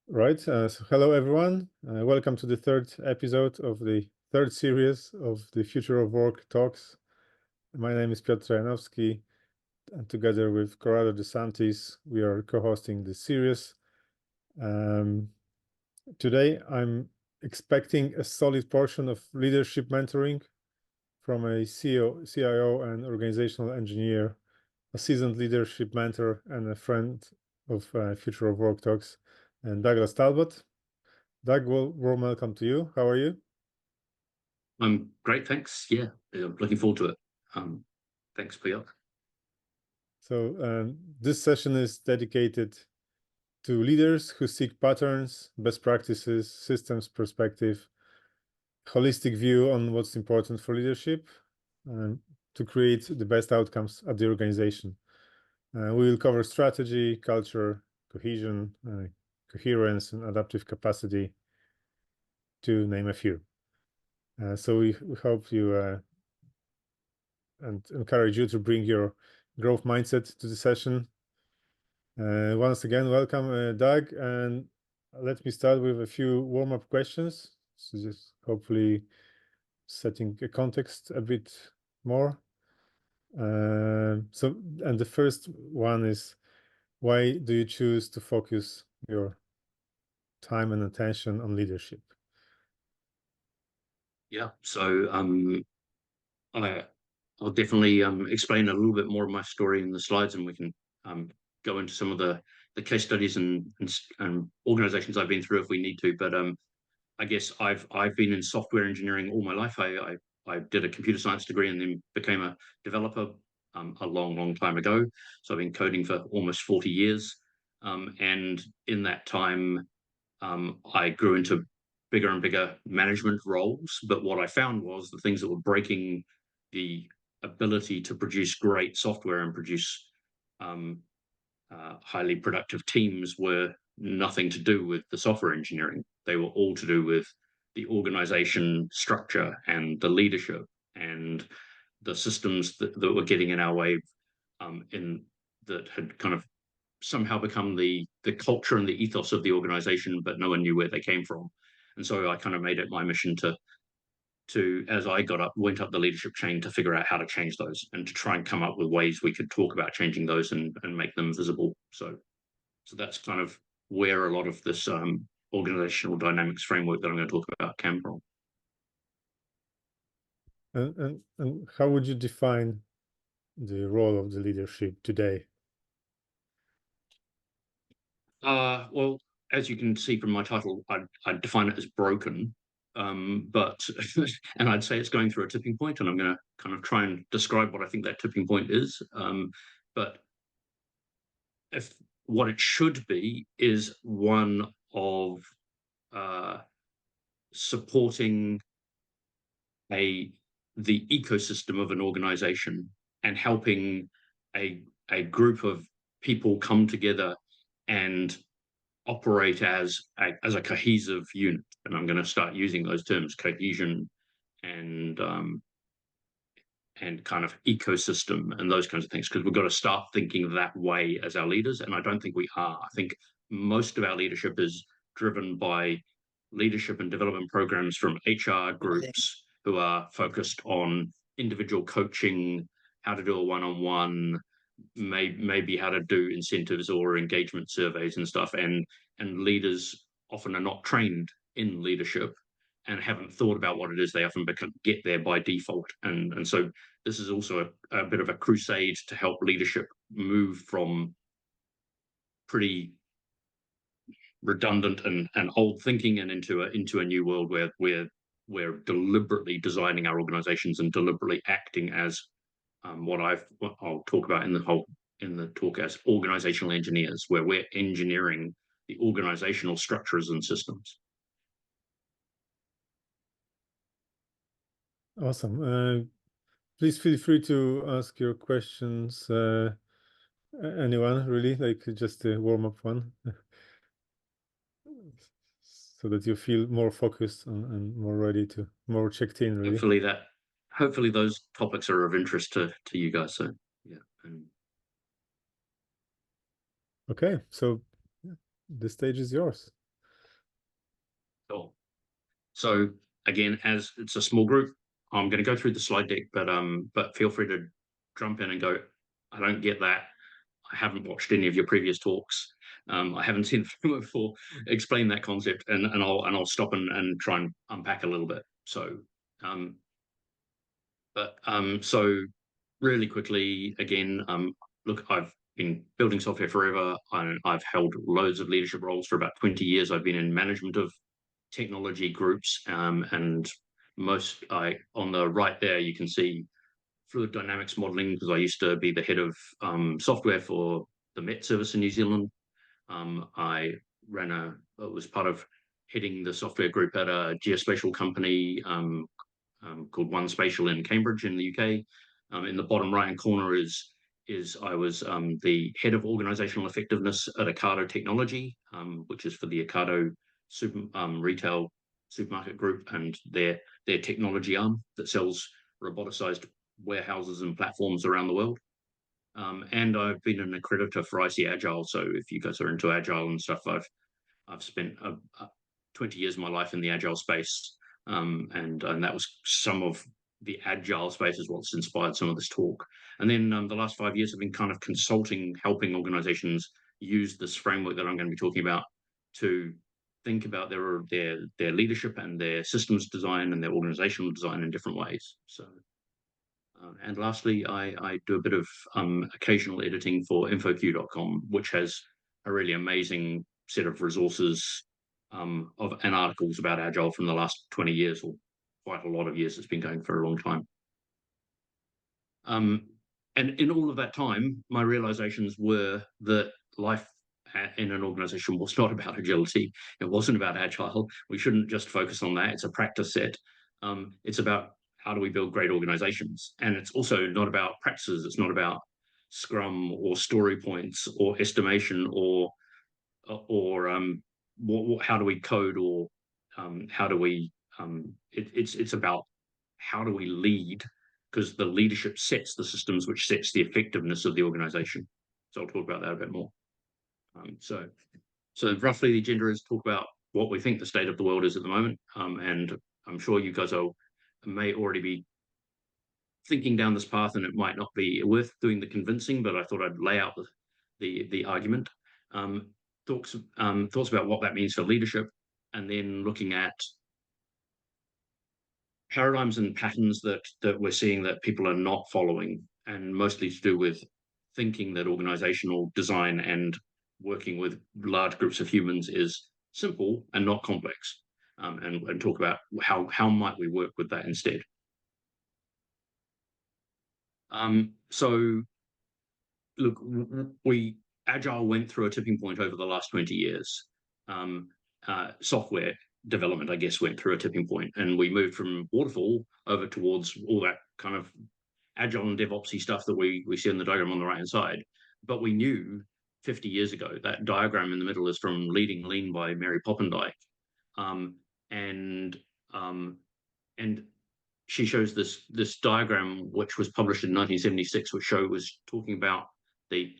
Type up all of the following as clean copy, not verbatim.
Right. So hello, everyone. Welcome to the third episode of the third series of the Future of Work talks. My name is Piotr Janowski, and together with Corrado DeSantis, we are co-hosting this series. Today, I'm expecting a solid portion of leadership mentoring from a CIO and organizational engineer, a seasoned leadership mentor, and a friend of Future of Work talks, and Douglas Talbot. Doug, warm welcome to you. How are you? I'm great, thanks. Yeah, looking forward to it. Thanks, Piotr. So this session is dedicated to leaders who seek patterns, best practices, systems perspective, holistic view on what's important for leadership, to create the best outcomes at the organization. We will cover strategy, culture, cohesion, coherence, and adaptive capacity, to name a few. So we hope you and encourage you to bring your growth mindset to the session. Once again, welcome, Doug, and let me start with a few warm-up questions. So just hopefully setting a context a bit more. And the first one is, why do you choose to focus your time and attention on leadership? Yeah, so I'll definitely explain a little bit more of my story in the slides, and we can go into some of the case studies and organizations I've been through if we need to. But I guess I've been in software engineering all my life. I did a computer science degree and then became a developer a long time ago. So I've been coding for almost 40 years. And in that time, I grew into bigger and bigger management roles. But what I found was the things that were breaking the ability to produce great software and produce um, highly productive teams were nothing to do with the software engineering. They were all to do with the organization structure and the leadership and the systems that were getting in our way, in that had kind of somehow become the culture and the ethos of the organization, but no one knew where they came from. And so I kind of made it my mission to as I went up the leadership chain, to figure out how to change those and to try and come up with ways we could talk about changing those and make them visible. So that's kind of where a lot of this organizational dynamics framework that I'm going to talk about came from. And how would you define the role of the leadership today? Well, as you can see from my title, I'd define it as broken. But and I'd say it's going through a tipping point, and I'm going to kind of try and describe what I think that tipping point is. But if what it should be is one of uh, supporting a the ecosystem of an organization and helping a group of people come together and operate as a cohesive unit. And I'm going to start using those terms, cohesion and and kind of ecosystem and those kinds of things, because we've got to start thinking that way as our leaders. And I don't think we are. I think most of our leadership is driven by leadership and development programs from HR groups who are focused on individual coaching, how to do a one-on-one, maybe how to do incentives or engagement surveys and stuff. And leaders often are not trained in leadership and haven't thought about what it is. They often get there by default. And so this is also a bit of a crusade to help leadership move from pretty redundant and old thinking and into a new world where we're deliberately designing our organizations and deliberately acting as what I'll talk about in the talk as organizational engineers, where we're engineering the organizational structures and systems. Awesome. Please feel free to ask your questions, anyone, really, like just a warm-up one, so that you feel more focused and more ready to, more checked in, really. Hopefully that hopefully those topics are of interest to you guys. So yeah. Okay, so yeah, the stage is yours. Cool. So again, as it's a small group, I'm going to go through the slide deck, but feel free to jump in and go, I don't get that. I haven't watched any of your previous talks. I haven't seen the framework before. Explain that concept, and I'll stop and try and unpack a little bit. So, so really quickly again, look, I've been building software forever. I've held loads of leadership roles for about 20 years. I've been in management of technology groups, and on the right there you can see fluid dynamics modeling, because I used to be the head of software for the Met Service in New Zealand. I was part of heading the software group at a geospatial company called One Spatial in Cambridge in the UK. In the bottom right hand corner is I was the head of organisational effectiveness at Ocado Technology, which is for the Ocado retail supermarket group and their technology arm that sells roboticized warehouses and platforms around the world. And I've been an accreditor for IC Agile. So if you guys are into Agile and stuff, I've spent 20 years of my life in the Agile space, and that was some of the Agile space is what's inspired some of this talk. And then the last 5 years have been kind of consulting, helping organizations use this framework that I'm going to be talking about to think about their leadership and their systems design and their organizational design in different ways. So. And lastly, I do a bit of occasional editing for infoq.com, which has a really amazing set of resources and articles about Agile from the last 20 years, or quite a lot of years. It's been going for a long time. And in all of that time, my realizations were that life in an organization was not about agility. It wasn't about Agile. We shouldn't just focus on that. It's a practice set. It's about how do we build great organizations? And it's also not about practices. It's not about Scrum or story points or estimation or how do we code, or how do we it's about how do we lead, because the leadership sets the systems which sets the effectiveness of the organization. So I'll talk about that a bit more. So roughly the agenda is talk about what we think the state of the world is at the moment, and I'm sure you guys may already be thinking down this path, and it might not be worth doing the convincing, but I thought I'd lay out the argument. Thoughts about what that means for leadership, and then looking at paradigms and patterns that we're seeing that people are not following, and mostly to do with thinking that organizational design and working with large groups of humans is simple and not complex, and talk about how might we work with that instead. So look, Agile went through a tipping point over the last 20 years. Software development, I guess, went through a tipping point, and we moved from waterfall over towards all that kind of Agile and DevOpsy stuff that we see in the diagram on the right hand side. But we knew 50 years ago that diagram in the middle is from Leading Lean by Mary Poppendieck, and she shows this diagram which was published in 1976, which was talking about the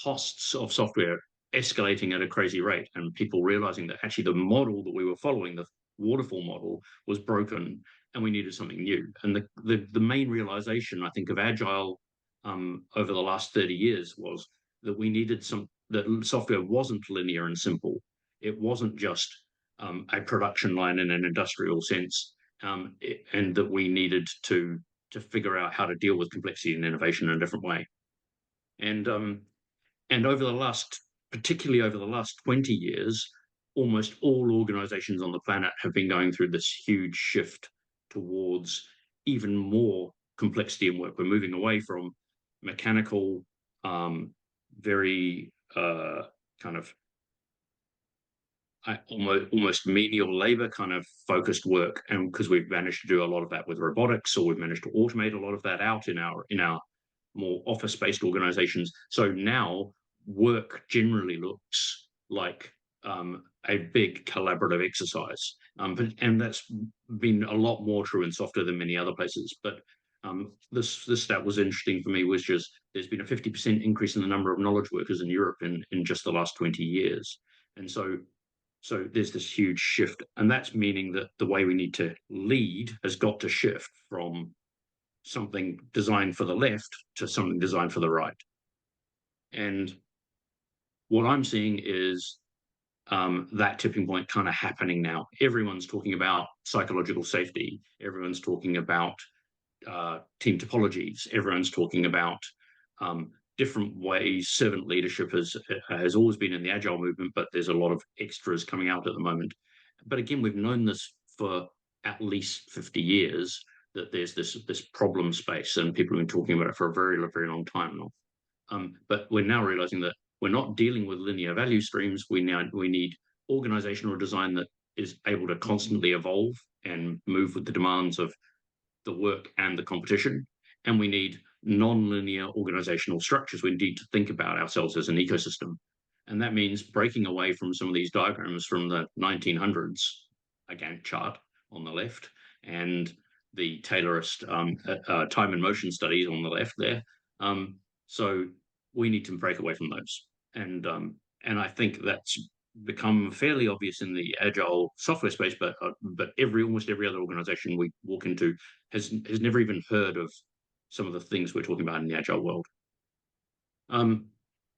costs of software escalating at a crazy rate, and people realizing that actually the model that we were following, the waterfall model, was broken and we needed something new. And the main realization, I think, of Agile over the last 30 years was that we needed that software wasn't linear and simple. It wasn't just a production line in an industrial sense, and that we needed to figure out how to deal with complexity and innovation in a different way. And particularly over the last 20 years, almost all organizations on the planet have been going through this huge shift towards even more complexity in work. We're moving away from mechanical, very kind of almost menial labor kind of focused work, and because we've managed to do a lot of that with robotics, or we've managed to automate a lot of that out in our more office-based organizations. So now work generally looks like a big collaborative exercise, and that's been a lot more true in software than many other places. But this stat was interesting for me, was just there's been a 50% increase in the number of knowledge workers in Europe in just the last 20 years. And so So there's this huge shift, and that's meaning that the way we need to lead has got to shift from something designed for the left to something designed for the right. And what I'm seeing is that tipping point kind of happening now. Everyone's talking about psychological safety. Everyone's talking about team topologies. Everyone's talking about different ways. Servant leadership has always been in the agile movement, but there's a lot of extras coming out at the moment. But again, we've known this for at least 50 years, that there's this problem space, and people have been talking about it for a very, very long time now. But we're now realizing that we're not dealing with linear value streams. We need organizational design that is able to constantly evolve and move with the demands of the work and the competition. And we need non-linear organizational structures. We need to think about ourselves as an ecosystem. And that means breaking away from some of these diagrams from the 1900s, a Gantt chart on the left, and the Taylorist time and motion studies on the left there. So we need to break away from those. And I think that's become fairly obvious in the agile software space, but almost every other organization we walk into has never even heard of some of the things we're talking about in the agile world.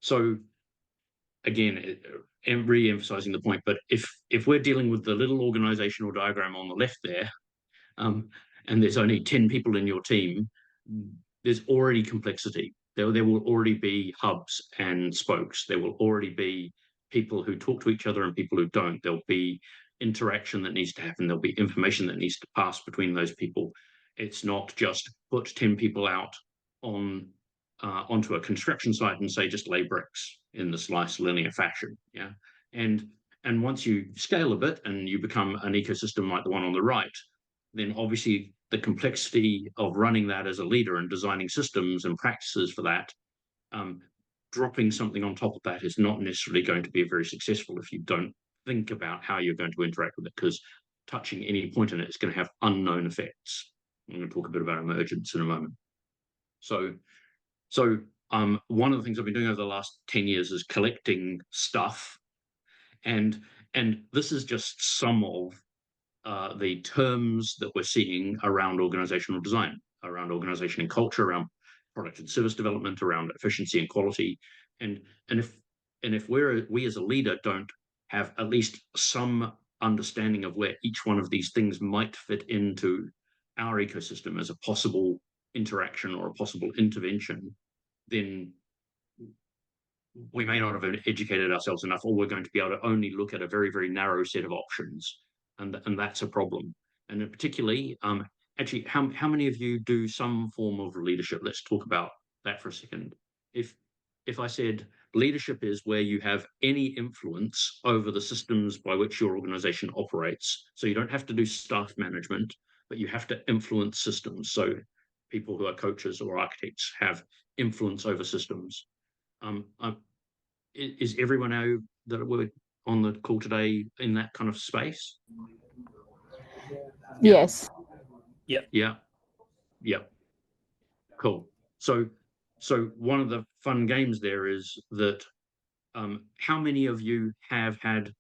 So again, re-emphasizing the point, but if we're dealing with the little organizational diagram on the left there, and there's only 10 people in your team, there's already complexity. There will already be hubs and spokes. There will already be people who talk to each other and people who don't. There'll be interaction that needs to happen. There'll be information that needs to pass between those people. It's not just put 10 people out onto a construction site and say just lay bricks in this nice linear fashion. Yeah. And once you scale a bit and you become an ecosystem like the one on the right, then obviously the complexity of running that as a leader and designing systems and practices for that, dropping something on top of that is not necessarily going to be very successful if you don't think about how you're going to interact with it, because touching any point in it is going to have unknown effects. I'm going to talk a bit about emergence in a moment. So one of the things I've been doing over the last 10 years is collecting stuff, and this is just some of the terms that we're seeing around organizational design, around organization and culture, around product and service development, around efficiency and quality. And if we as a leader don't have at least some understanding of where each one of these things might fit into our ecosystem as a possible interaction or a possible intervention, then we may not have educated ourselves enough, or we're going to be able to only look at a very, very narrow set of options. And that's a problem. And particularly, actually, how many of you do some form of leadership? Let's talk about that for a second. If I said leadership is where you have any influence over the systems by which your organization operates, so you don't have to do staff management, but you have to influence systems. So people who are coaches or architects have influence over systems. Is everyone out that we're on the call today in that kind of space? Yes. Yeah. Cool. So one of the fun games there is that how many of you have had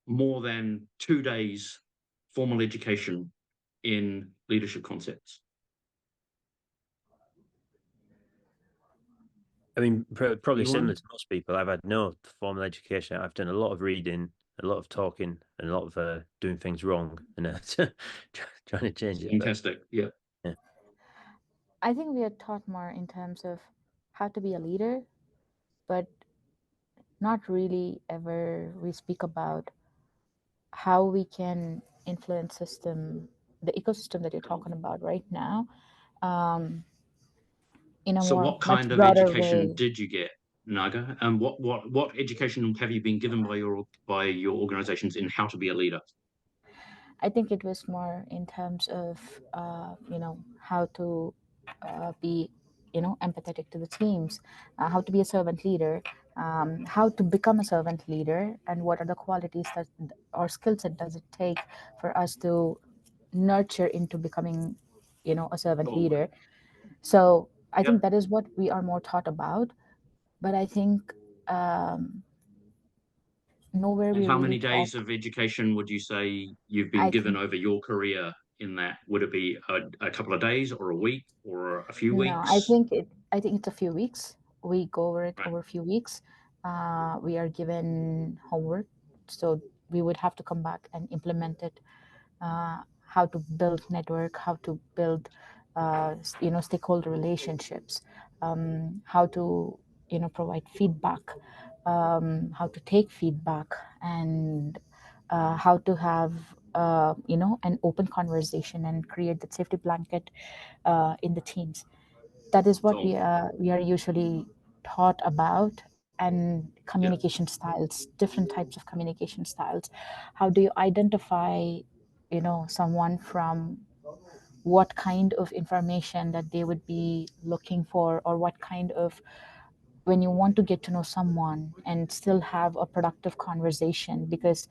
more than 2 days formal education in leadership concepts? I mean, probably Anyone? similar to most people. I've had no formal education. I've done a lot of reading, a lot of talking, and a lot of doing things wrong, and trying to change it. Fantastic. Yeah. I think we are taught more in terms of how to be a leader, but not really ever we speak about how we can influence the ecosystem that you're talking about right now, in a So more what kind of broader education way. did you get, Naga? And what education have you been given by your organizations in how to be a leader? I think it was more in terms of how to be empathetic to the teams, how to be a servant leader, how to become a servant leader, and what are the qualities that or skill set does it take for us to nurture into becoming a servant leader. So I think that is what we are more taught about. But I think nowhere And we how really many talk. days of education would you say you've been I given think over your career in that? Would it be a couple of days or a week or a few no, I weeks? think it's a few weeks. We go over it Right. over a few weeks. We are given homework, so we would have to come back and implement it. How to build network, how to build, stakeholder relationships, how to, provide feedback, how to take feedback, and how to have, an open conversation and create that safety blanket in the teams. That is what So, we are usually taught about. And yeah. communication styles, different types of communication styles. How do you identify, someone from what kind of information that they would be looking for, or what kind of, when you want to get to know someone and still have a productive conversation, because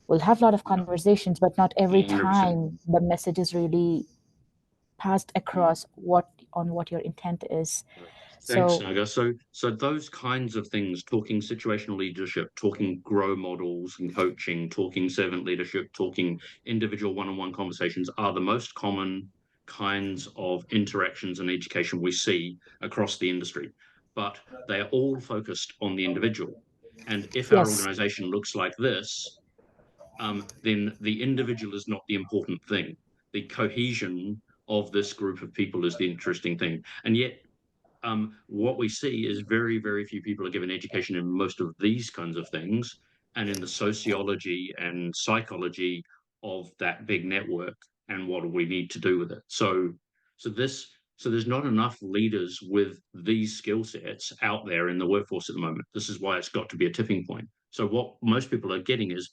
we'll have a lot of Yeah. conversations, but not every 100%. time the message is really passed across what your intent is. Thanks, So Naga. So those kinds of things, talking situational leadership, talking grow models and coaching, talking servant leadership, talking individual one-on-one conversations are the most common kinds of interactions and education we see across the industry. But they are all focused on the individual. And if our yes, organization looks like this, then the individual is not the important thing. The cohesion of this group of people is the interesting thing. And yet, what we see is very, very few people are given education in most of these kinds of things, and in the sociology and psychology of that big network and what do we need to do with it. So there's not enough leaders with these skill sets out there in the workforce at the moment. This is why it's got to be a tipping point. So what most people are getting is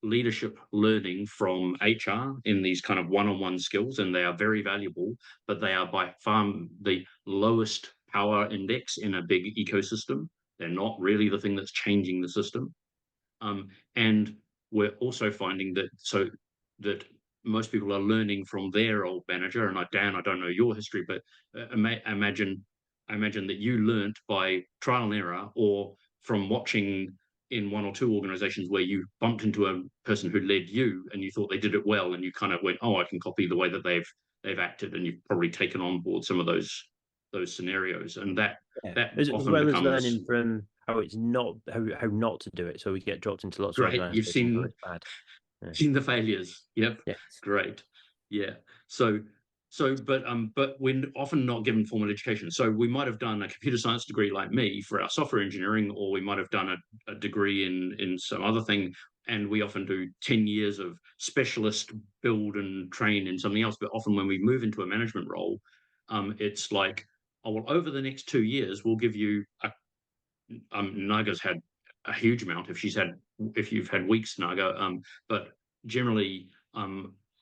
leadership learning from HR in these kind of one-on-one skills, and they are very valuable, but they are by far the lowest power index in a big ecosystem. They're not really the thing that's changing the system. And we're also finding that most people are learning from their old manager. And Dan, I don't know your history, but imagine that you learnt by trial and error, or from watching in one or two organizations where you bumped into a person who led you and you thought they did it well, and you kind of went, oh, I can copy the way that they've acted, and you've probably taken on board some of those scenarios, and that Yeah. that As often well as becomes learning from how it's not how not to do it. So we get dropped into lots of great. You've organizations where seen it's bad. Yeah. seen the failures. Yep. Yes. Great. Yeah. So but we're often not given formal education. So we might have done a computer science degree like me for our software engineering, or we might have done a degree in some other thing. And we often do 10 years of specialist build and train in something else. But often when we move into a management role, it's like, oh, well, over the next 2 years, we'll give you Naga's had a huge amount if you've had weeks, Naga. But generally,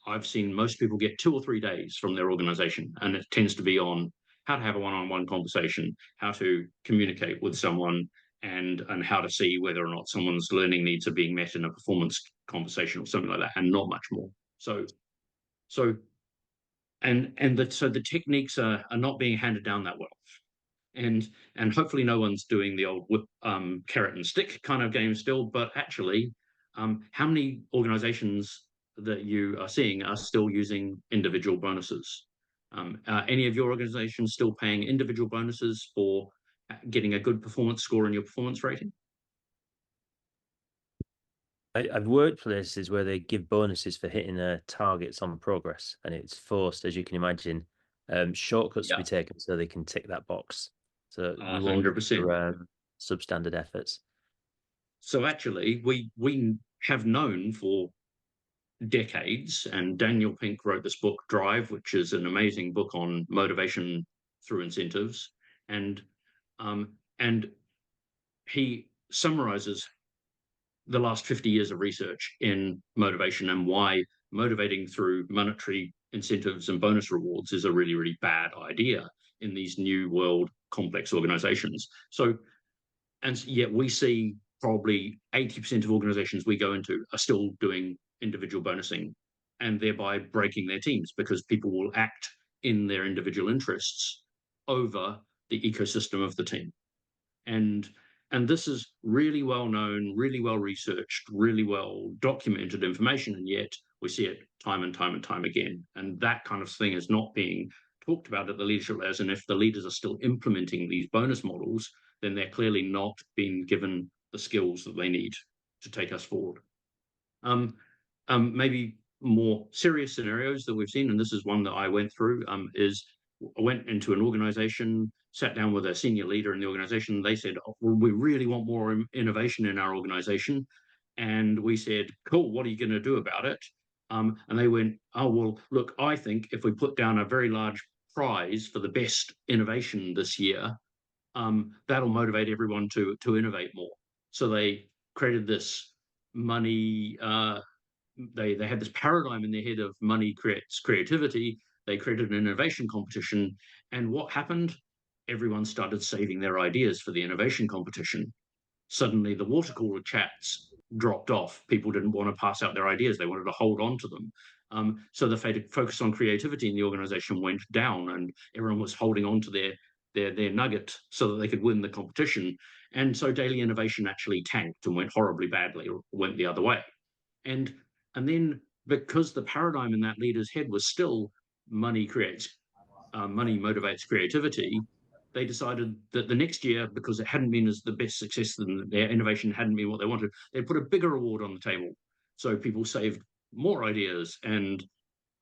I've seen most people get 2 or 3 days from their organization, and it tends to be on how to have a one-on-one conversation, how to communicate with someone, and how to see whether or not someone's learning needs are being met in a performance conversation or something like that, and not much more. So so the techniques are not being handed down that well, and hopefully no one's doing the old whip, carrot and stick kind of game still. But actually, how many organizations that you are seeing are still using individual bonuses? Are any of your organizations still paying individual bonuses for getting a good performance score in your performance rating? I've worked places where they give bonuses for hitting their targets on progress, and it's forced, as you can imagine, shortcuts to be Yeah, taken so they can tick that box. So rewarded 100%. for substandard efforts. So actually, we have known for decades, and Daniel Pink wrote this book, Drive, which is an amazing book on motivation through incentives, and and he summarizes the last 50 years of research in motivation and why motivating through monetary incentives and bonus rewards is a really, really bad idea in these new world complex organizations. So, and yet we see probably 80% of organizations we go into are still doing individual bonusing, and thereby breaking their teams, because people will act in their individual interests over the ecosystem of the team. And And this is really well known, really well researched, really well documented information, and yet we see it time and time and time again. And that kind of thing is not being talked about at the leadership layers. And if the leaders are still implementing these bonus models, then they're clearly not being given the skills that they need to take us forward. Maybe more serious scenarios that we've seen, and this is one that I went through, is I went into an organization, sat down with a senior leader in the organization. They said, oh, well, we really want more innovation in our organization. And we said, cool, what are you going to do about it? And they went, oh, well, look, I think if we put down a very large prize for the best innovation this year, that'll motivate everyone to innovate more. So they created this money, they had this paradigm in their head of money creates creativity. They created an innovation competition. And what happened? Everyone started saving their ideas for the innovation competition. Suddenly the water cooler chats dropped off. People didn't want to pass out their ideas. They wanted to hold on to them. So the focus on creativity in the organization went down, and everyone was holding on to their nugget so that they could win the competition. And so daily innovation actually tanked and went horribly badly, or went the other way. And then because the paradigm in that leader's head was still money motivates creativity, they decided that the next year, because it hadn't been as the best success, and their innovation hadn't been what they wanted, they put a bigger reward on the table. So people saved more ideas, and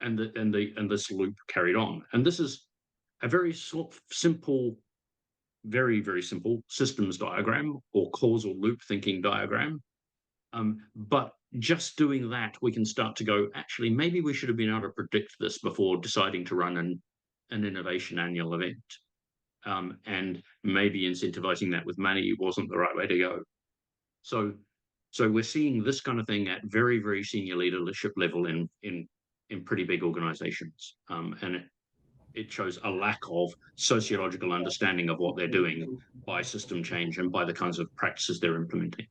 this loop carried on. And this is a very simple, very, very simple systems diagram or causal loop thinking diagram. But just doing that, we can start to go, actually, maybe we should have been able to predict this before deciding to run an innovation annual event. And maybe incentivizing that with money wasn't the right way to go. So we're seeing this kind of thing at very, very senior leadership level in pretty big organizations. And it shows a lack of sociological understanding of what they're doing by system change and by the kinds of practices they're implementing.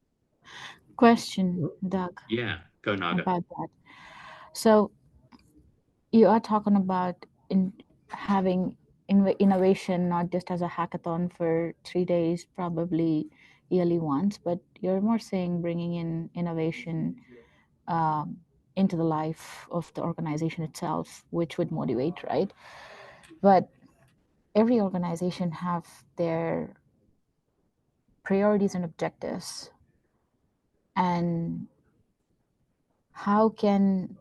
Question, Doug, Yeah, go Naga. about that. So you are talking about having innovation not just as a hackathon for 3 days, probably yearly once, but you're more saying bringing in innovation into the life of the organization itself, which would motivate, right? But every organization have their priorities and objectives, and how can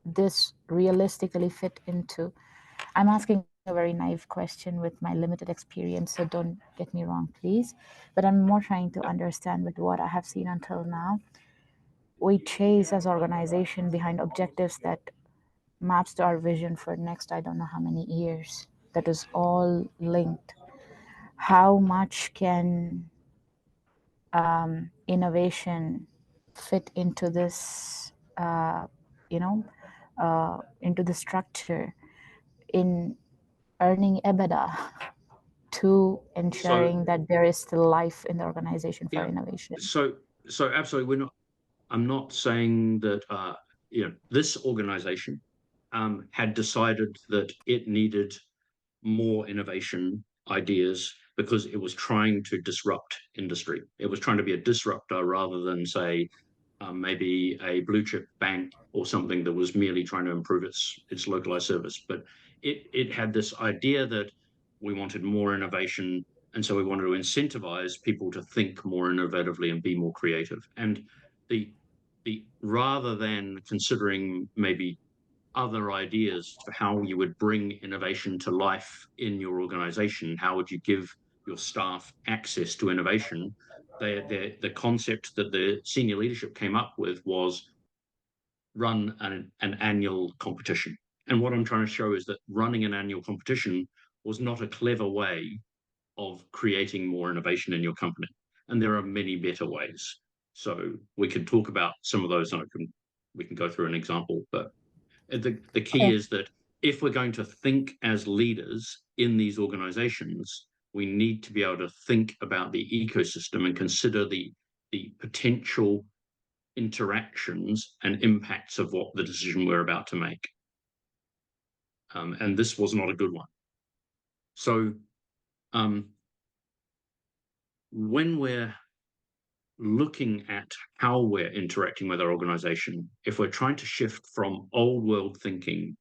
this realistically fit into, I'm asking a very naive question with my limited experience, so don't get me wrong, please, but I'm more trying to understand with what I have seen until now. We chase as organization behind objectives that maps to our vision for next, I don't know how many years, that is all linked. How much can innovation fit into this, into the structure in earning EBITDA to ensuring that there is still life in the organization for innovation? So absolutely, I'm not saying that this organization had decided that it needed more innovation ideas because it was trying to disrupt industry. It was trying to be a disruptor rather than, say, maybe a blue chip bank or something that was merely trying to improve its localized service. But it had this idea that we wanted more innovation, and so we wanted to incentivize people to think more innovatively and be more creative. And the rather than considering maybe other ideas for how you would bring innovation to life in your organization, how would you give your staff access to innovation, the concept that the senior leadership came up with was run an annual competition. And what I'm trying to show is that running an annual competition was not a clever way of creating more innovation in your company. And there are many better ways. So we could talk about some of those, and we can go through an example. But the key is that if we're going to think as leaders in these organizations, we need to be able to think about the ecosystem and consider the potential interactions and impacts of what the decision we're about to make. And this was not a good one. So when we're looking at how we're interacting with our organization, if we're trying to shift from old world thinking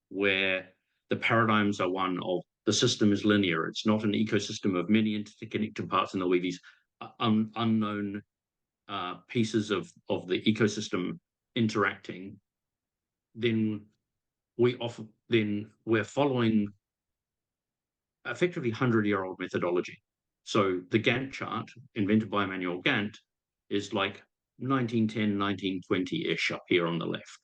where the paradigms are one of the system is linear, it's not an ecosystem of many interconnected parts, and there'll be these unknown pieces of the ecosystem interacting, then we're following effectively 100-year-old methodology. So the Gantt chart, invented by Immanuel Gantt, is like 1910, 1920-ish up here on the left.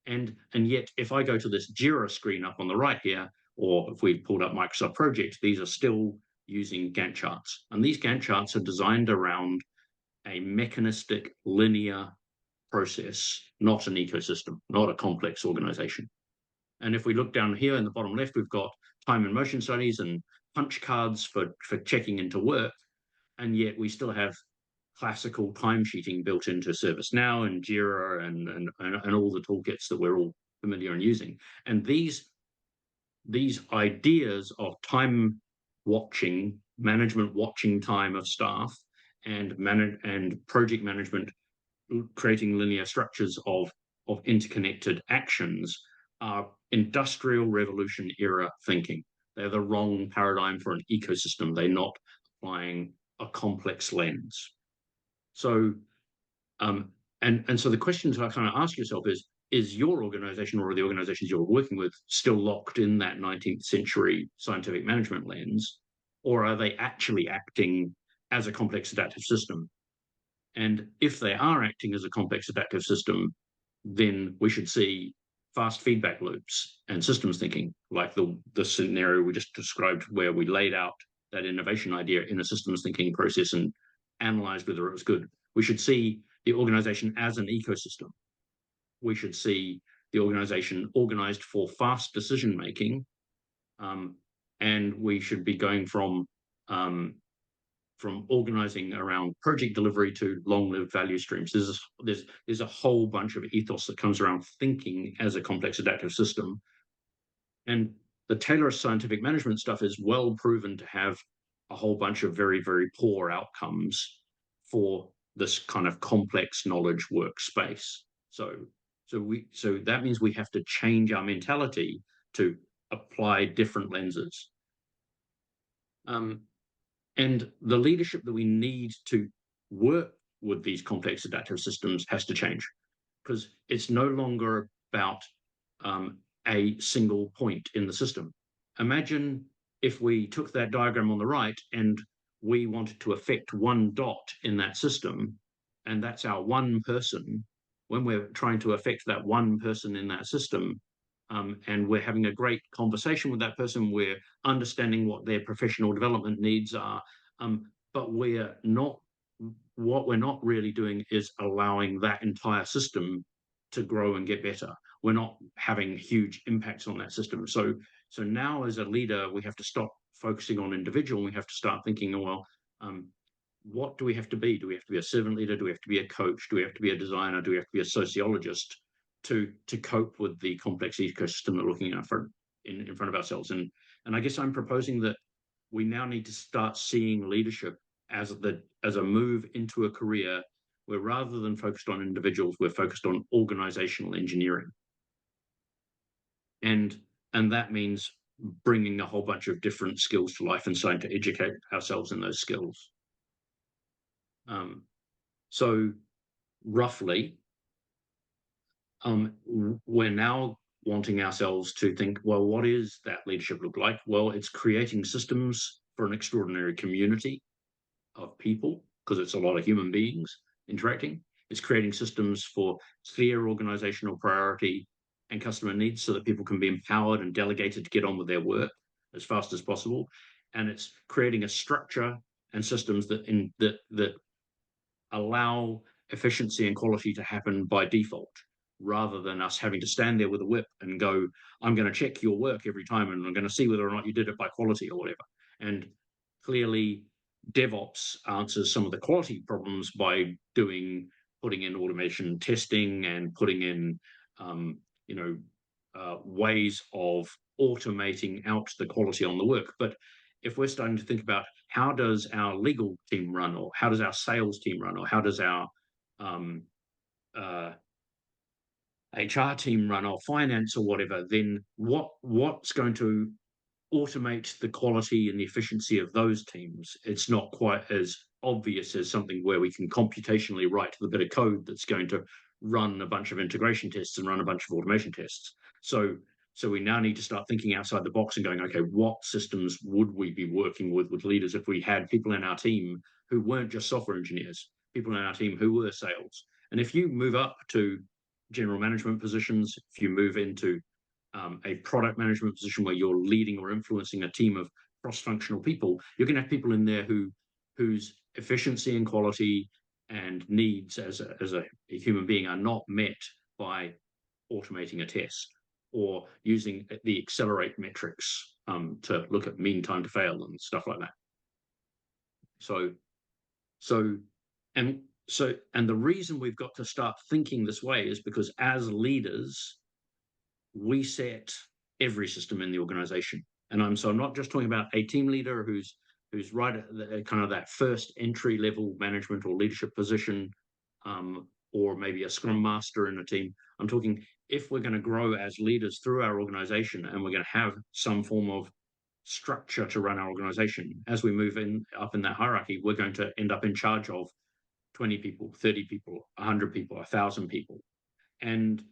And yet, if I go to this Jira screen up on the right here, or if we pulled up Microsoft Project, these are still using Gantt charts. And these Gantt charts are designed around a mechanistic, linear process, not an ecosystem, not a complex organization. And if we look down here in the bottom left, we've got time and motion studies and punch cards for checking into work. And yet we still have classical timesheeting built into ServiceNow and Jira and all the toolkits that we're all familiar in using. And these ideas of time watching, management watching time of staff, and project management creating linear structures of interconnected actions are industrial revolution era thinking. They're the wrong paradigm for an ecosystem. They're not applying a complex lens. So, and so the question to kind of ask yourself is your organization or the organizations you're working with still locked in that 19th century scientific management lens, or are they actually acting as a complex adaptive system? And if they are acting as a complex adaptive system, then we should see fast feedback loops and systems thinking, like the scenario we just described, where we laid out that innovation idea in a systems thinking process and analyzed whether it was good. We should see the organization as an ecosystem. We should see the organization organized for fast decision making, and we should be going from organizing around project delivery to long-lived value streams. There's a whole bunch of ethos that comes around thinking as a complex adaptive system. And the Taylor scientific management stuff is well proven to have a whole bunch of very, very poor outcomes for this kind of complex knowledge workspace. So that means we have to change our mentality to apply different lenses. And the leadership that we need to work with these complex adaptive systems has to change, because it's no longer about a single point in the system. Imagine if we took that diagram on the right and we wanted to affect one dot in that system, and that's our one person. When we're trying to affect that one person in that system, and we're having a great conversation with that person, we're understanding what their professional development needs are, but what we're not really doing is allowing that entire system to grow and get better. We're not having huge impacts on that system. So now as a leader, we have to stop focusing on individual. We have to start thinking, well, what do we have to be? Do we have to be a servant leader? Do we have to be a coach? Do we have to be a designer? Do we have to be a sociologist to cope with the complex ecosystem that we're looking at in front of ourselves? And I guess I'm proposing that we now need to start seeing leadership as a move into a career where, rather than focused on individuals, we're focused on organizational engineering. And that means bringing a whole bunch of different skills to life and starting to educate ourselves in those skills. So roughly, we're now wanting ourselves to think, well, what is that leadership look like? Well, it's creating systems for an extraordinary community of people, because it's a lot of human beings interacting. It's creating systems for clear organizational priority and customer needs so that people can be empowered and delegated to get on with their work as fast as possible. And it's creating a structure and systems that allow efficiency and quality to happen by default, rather than us having to stand there with a whip and go, I'm going to check your work every time and I'm going to see whether or not you did it by quality or whatever. And clearly, DevOps answers some of the quality problems by putting in automation testing and putting in ways of automating out the quality on the work. But if we're starting to think about how does our legal team run, or how does our sales team run, or how does our HR team run, or finance, or whatever, then what's going to automate the quality and the efficiency of those teams? It's not quite as obvious as something where we can computationally write the bit of code that's going to run a bunch of integration tests and run a bunch of automation tests. So we now need to start thinking outside the box and going, okay, what systems would we be working with leaders if we had people in our team who weren't just software engineers, people in our team who were sales? And if you move up to general management positions, if you move into a product management position where you're leading or influencing a team of cross-functional people, you're going to have people in there whose efficiency and quality and needs as a human being are not met by automating a test or using the accelerate metrics to look at mean time to fail and stuff like that. And the reason we've got to start thinking this way is because as leaders, we set every system in the organization. And I'm not just talking about a team leader who's right at the, kind of that first entry level management or leadership position, or maybe a scrum master in a team. I'm talking if we're going to grow as leaders through our organization and we're going to have some form of structure to run our organization, as we move up in that hierarchy, we're going to end up in charge of 20 people, 30 people, 100 people, 1,000 people. And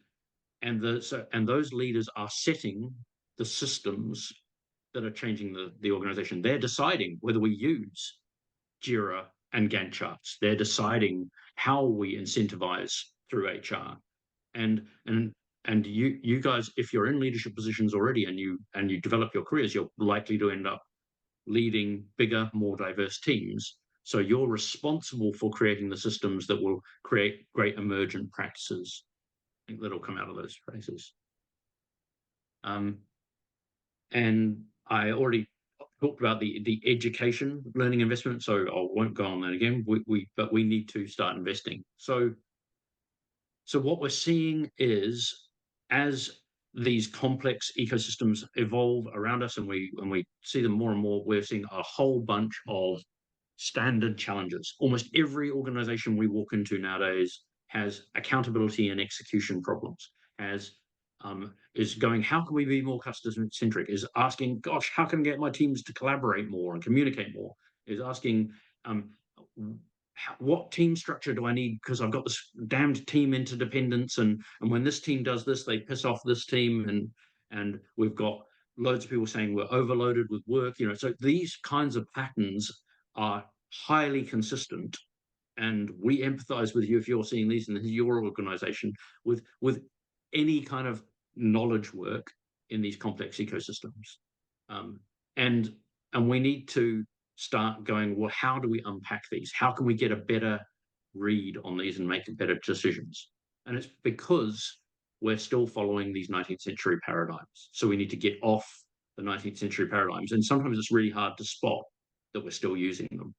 those leaders are setting the systems that are changing the organization. They're deciding whether we use Jira and Gantt charts. They're deciding how we incentivize through HR. And you guys, if you're in leadership positions already and you develop your careers, you're likely to end up leading bigger, more diverse teams. So you're responsible for creating the systems that will create great emergent practices. I think that'll come out of those phrases. And I already talked about the education learning investment, so I won't go on that again. But we need to start investing. So what we're seeing is, as these complex ecosystems evolve around us and we see them more and more, we're seeing a whole bunch of standard challenges. Almost every organization we walk into nowadays has accountability and execution problems, is going, how can we be more customer-centric, is asking, gosh, how can I get my teams to collaborate more and communicate more, is asking, what team structure do I need, because I've got this damned team interdependence, and when this team does this, they piss off this team, and we've got loads of people saying we're overloaded with work, so these kinds of patterns are highly consistent, and we empathize with you if you're seeing these in your organization with any kind of knowledge work in these complex ecosystems. And we need to start going, well, how do we unpack these? How can we get a better read on these and make better decisions? And it's because we're still following these 19th century paradigms. So we need to get off the 19th century paradigms. And sometimes it's really hard to spot that we're still using them.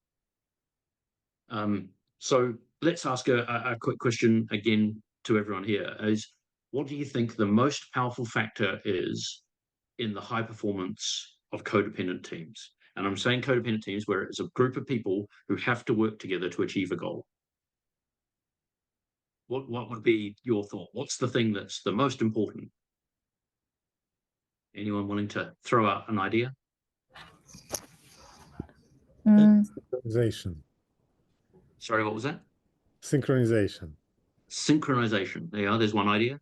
So let's ask a quick question again to everyone here, is what do you think the most powerful factor is in the high performance of codependent teams? And I'm saying codependent teams where it's a group of people who have to work together to achieve a goal. What would be your thought? What's the thing that's the most important? Anyone willing to throw out an idea? Synchronization. Sorry, what was that? Synchronization. Synchronization. There's one idea.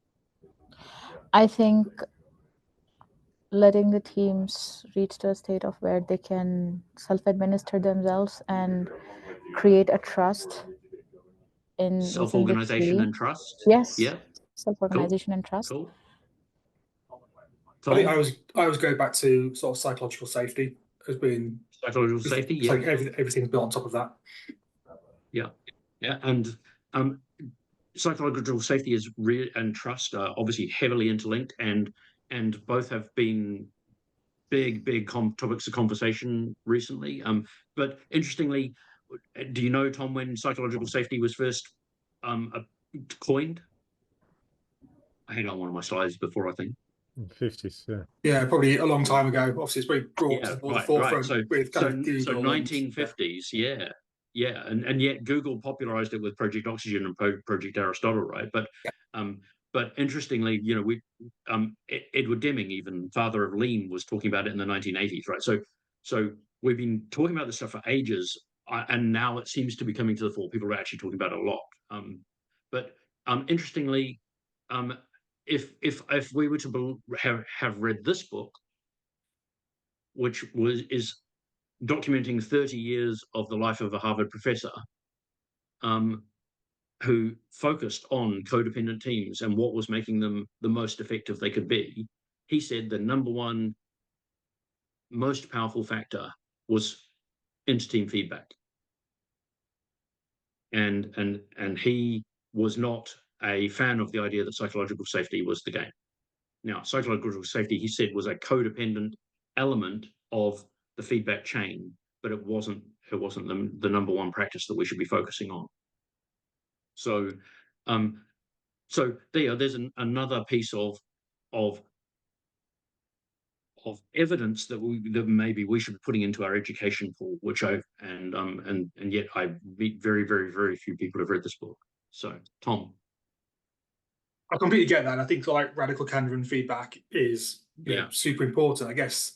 I think letting the teams reach to a state of where they can self-administer themselves and create a trust in self-organization and trust. Yes. Yeah. Self-organization and trust. Cool. I think I was going back to sort of psychological safety as being psychological safety. Yeah. Like everything's built on top of that. Yeah. Yeah. And psychological safety is real, and trust are obviously heavily interlinked, and both have been big topics of conversation recently. But interestingly, do you know, Tom, when psychological safety was first coined? I had on one of my slides before, I think. 50s, yeah. Yeah, probably a long time ago. Obviously, it's very brought to the forefront with kind of Google. So 1950s, yeah, and yet Google popularized it with Project Oxygen and Project Aristotle, right? But interestingly, you know, Edward Deming, even father of lean, was talking about it in the 1980s, right? So we've been talking about this stuff for ages, and now it seems to be coming to the fore. People are actually talking about it a lot. But interestingly, if we were to have read this book, which is documenting 30 years of the life of a Harvard professor, who focused on codependent teams and what was making them the most effective they could be, he said the number one most powerful factor was inter-team feedback. And he was not a fan of the idea that psychological safety was the game. Now, psychological safety, he said, was a codependent element of the feedback chain, but it wasn't the number one practice that we should be focusing on. So there's another piece of evidence that maybe we should be putting into our education pool, which and yet I meet very, very, very few people have read this book. So, Tom. I completely get that. I think like radical candor and feedback is super important, I guess.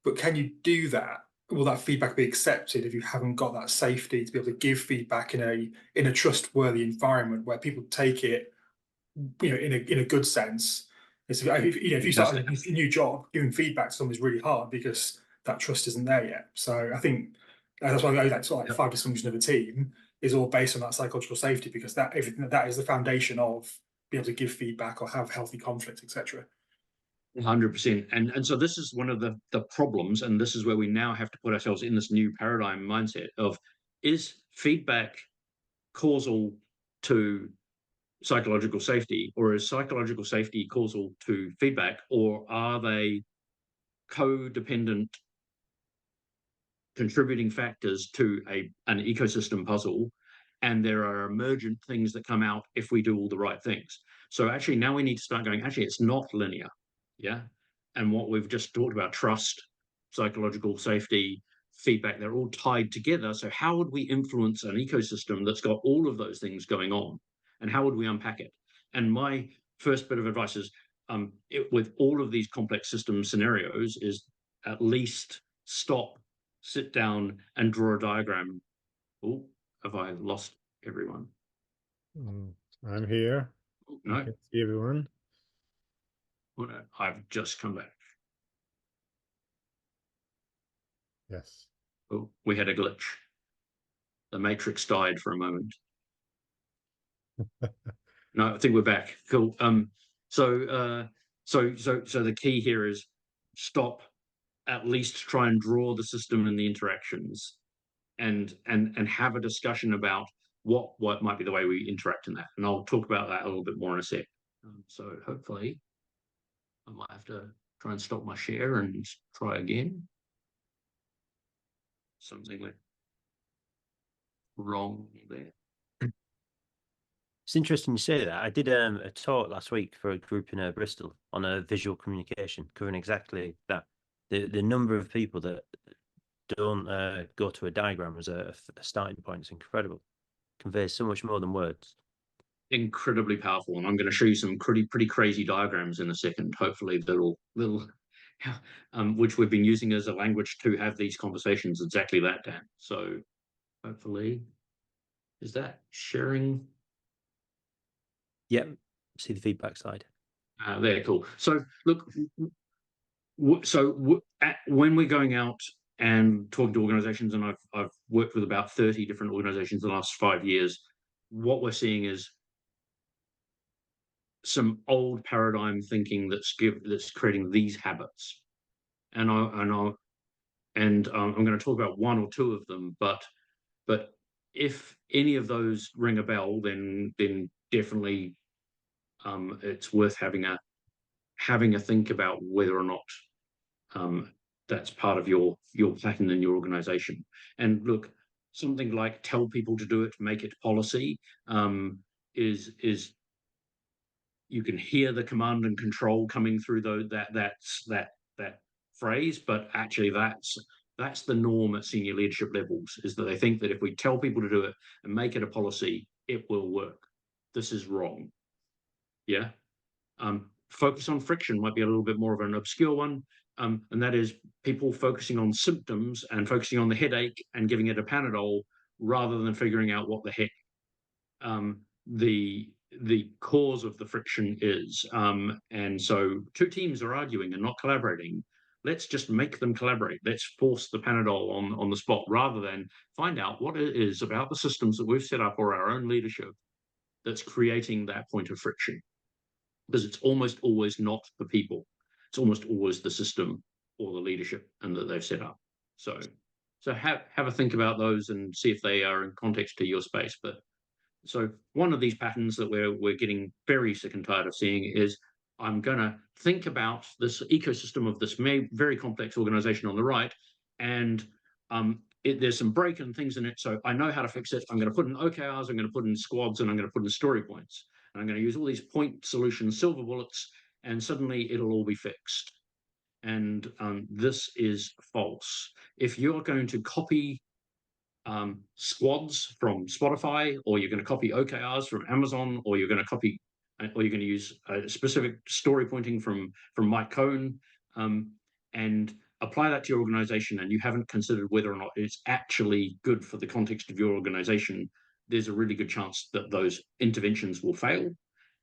But can you do that? Will that feedback be accepted if you haven't got that safety to be able to give feedback in a trustworthy environment where people take it, you know, in a good sense? If you start a new job, giving feedback to someone is really hard because that trust isn't there yet. So I think that's why that sort of like 5 dysfunction of a team is all based on that psychological safety, because that is the foundation of being able to give feedback or have healthy conflict, etc. 100%. And so this is one of the problems, and this is where we now have to put ourselves in this new paradigm mindset of, is feedback causal to psychological safety, or is psychological safety causal to feedback, or are they codependent contributing factors to an ecosystem puzzle, and there are emergent things that come out if we do all the right things? So actually now we need to start going, actually it's not linear. Yeah. And what we've just talked about, trust, psychological safety, feedback, they're all tied together. So how would we influence an ecosystem that's got all of those things going on, and how would we unpack it? And my first bit of advice is, with all of these complex system scenarios, is at least stop, sit down and draw a diagram. Oh, have I lost everyone? I'm here. No. I can see everyone. Oh, no, I've just come back. Yes. Oh, we had a glitch. The matrix died for a moment. No, I think we're back. Cool. So the key here is stop, at least try and draw the system and the interactions, and have a discussion about what might be the way we interact in that. And I'll talk about that a little bit more in a sec. So hopefully I might have to try and stop my share and try again. Something went wrong there. It's interesting you say that. I did a talk last week for a group in Bristol on visual communication, covering exactly that. The number of people that don't go to a diagram as a starting point is incredible. It conveys so much more than words. Incredibly powerful, and I'm going to show you some pretty crazy diagrams in a second. Hopefully, little which we've been using as a language to have these conversations. Exactly that, Dan. So hopefully, is that sharing? Yep. See the feedback slide. There, cool. So look, when we're going out and talking to organizations, and I've worked with about 30 different organizations in the last 5 years, what we're seeing is some old paradigm thinking that's creating these habits. And I'm going to talk about one or two of them, but if any of those ring a bell, then definitely it's worth having a think about whether or not that's part of your pattern in your organization. And look, something like tell people to do it, make it policy, is you can hear the command and control coming through that phrase, but actually that's the norm at senior leadership levels, is that they think that if we tell people to do it and make it a policy, it will work. This is wrong. Yeah. Focus on friction might be a little bit more of an obscure one, and that is people focusing on symptoms and focusing on the headache and giving it a Panadol rather than figuring out what the heck the cause of the friction is. And so two teams are arguing and not collaborating. Let's just make them collaborate. Let's force the Panadol on the spot rather than find out what it is about the systems that we've set up or our own leadership that's creating that point of friction. Because it's almost always not the people. It's almost always the system or the leadership and that they've set up. So have a think about those and see if they are in context to your space. But so one of these patterns that we're getting very sick and tired of seeing is, I'm going to think about this ecosystem of this very complex organization on the right, and there's some break and things in it, so I know how to fix it. I'm going to put in OKRs, I'm going to put in squads, and I'm going to put in story points. And I'm going to use all these point solutions, silver bullets, and suddenly it'll all be fixed. And this is false. If you're going to copy squads from Spotify, or you're going to copy OKRs from Amazon, or you're going to use a specific story pointing from Mike Cohn, and apply that to your organization, and you haven't considered whether or not it's actually good for the context of your organization, there's a really good chance that those interventions will fail,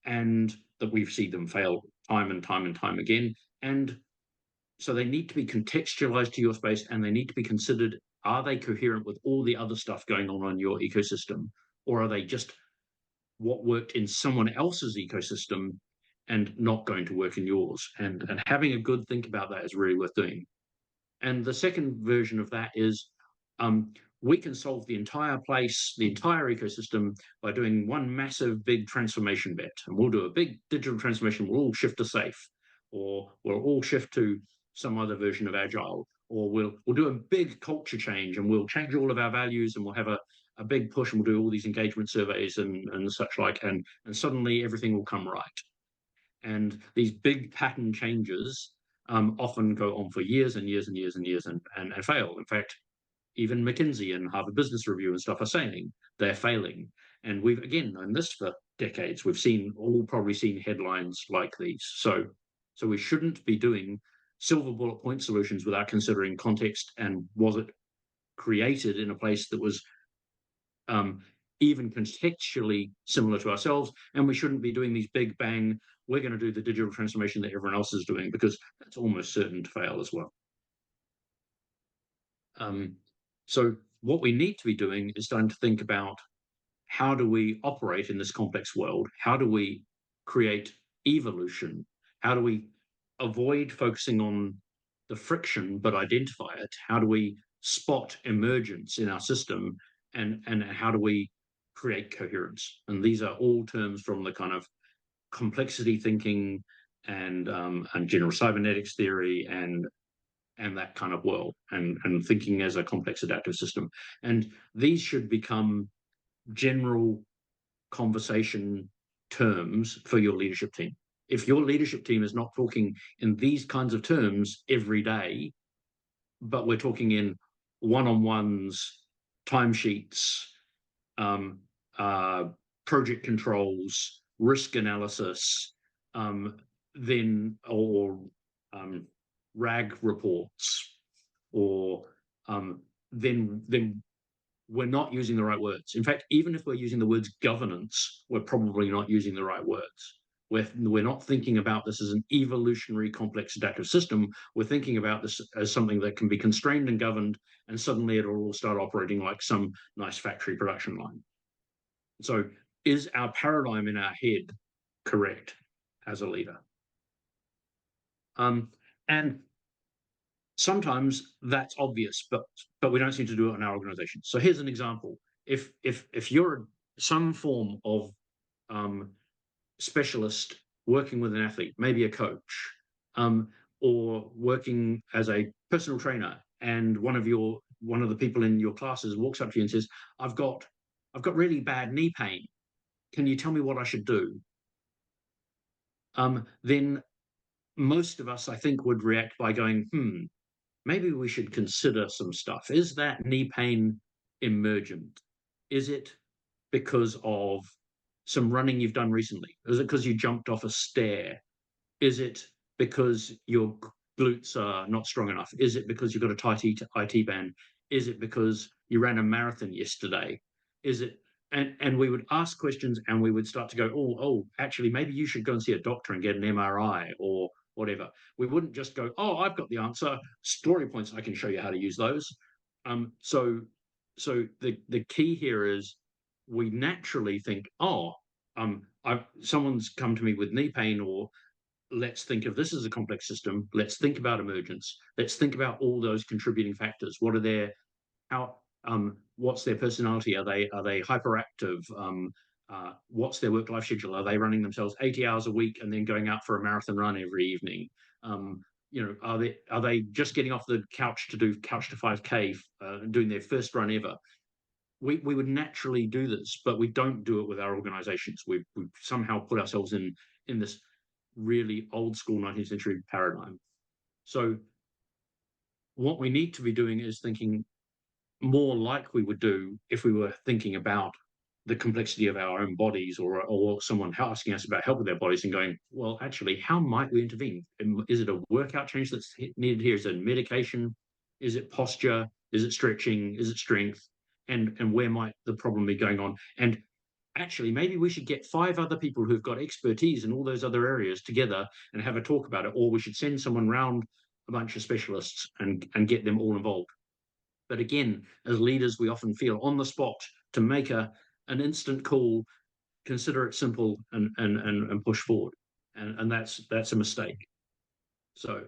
and that we've seen them fail time and time and time again. And so they need to be contextualized to your space, and they need to be considered, are they coherent with all the other stuff going on in your ecosystem, or are they just what worked in someone else's ecosystem and not going to work in yours? And having a good think about that is really worth doing. And the second version of that is, we can solve the entire place, the entire ecosystem, by doing one massive big transformation bet. And we'll do a big digital transformation. We'll all shift to SAFe, or we'll all shift to some other version of Agile, or we'll do a big culture change, and we'll change all of our values, and we'll have a big push, and we'll do all these engagement surveys and such like, and suddenly everything will come right. And these big pattern changes often go on for years and years and years and years and fail. In fact, even McKinsey and Harvard Business Review and stuff are saying they're failing. And we've, again, known this for decades. We've probably seen headlines like these. So we shouldn't be doing silver bullet point solutions without considering context, and was it created in a place that was even contextually similar to ourselves. And we shouldn't be doing these big bang, we're going to do the digital transformation that everyone else is doing, because that's almost certain to fail as well. So what we need to be doing is starting to think about, how do we operate in this complex world? How do we create evolution? How do we avoid focusing on the friction but identify it? How do we spot emergence in our system? And how do we create coherence? And these are all terms from the kind of complexity thinking and general cybernetics theory and that kind of world, and thinking as a complex adaptive system. And these should become general conversation terms for your leadership team. If your leadership team is not talking in these kinds of terms every day, but we're talking in one-on-ones, timesheets, project controls, risk analysis, then RAG reports, or then we're not using the right words. In fact, even if we're using the words governance, we're probably not using the right words. We're not thinking about this as an evolutionary complex adaptive system. We're thinking about this as something that can be constrained and governed, and suddenly it'll all start operating like some nice factory production line. So is our paradigm in our head correct as a leader? And sometimes that's obvious, but we don't seem to do it in our organization. So here's an example. If you're some form of specialist working with an athlete, maybe a coach, or working as a personal trainer, and one of the people in your classes walks up to you and says, I've got really bad knee pain. Can you tell me what I should do? then most of us, I think, would react by going, maybe we should consider some stuff. Is that knee pain emergent? Is it because of some running you've done recently? Is it because you jumped off a stair? Is it because your glutes are not strong enough? Is it because you've got a tight IT band? Is it because you ran a marathon yesterday? Is it? And we would ask questions, and we would start to go, oh, actually, maybe you should go and see a doctor and get an MRI or whatever. We wouldn't just go, oh, I've got the answer. Story points, I can show you how to use those. So the key here is we naturally think, someone's come to me with knee pain, or let's think of this as a complex system. Let's think about emergence. Let's think about all those contributing factors. What are their, what's their personality? Are they hyperactive? What's their work-life schedule? Are they running themselves 80 hours a week and then going out for a marathon run every evening? Are they just getting off the couch to do couch to 5K, doing their first run ever? We would naturally do this, but we don't do it with our organizations. We've somehow put ourselves in this really old school 19th century paradigm. So what we need to be doing is thinking more like we would do if we were thinking about the complexity of our own bodies, or someone asking us about help with their bodies and going, well, actually, how might we intervene? Is it a workout change that's needed here? Is it medication? Is it posture? Is it stretching? Is it strength? And where might the problem be going on? And actually, maybe we should get 5 other people who've got expertise in all those other areas together and have a talk about it, or we should send someone round a bunch of specialists and get them all involved. But again, as leaders, we often feel on the spot to make an instant call, consider it simple, and push forward. And that's a mistake. So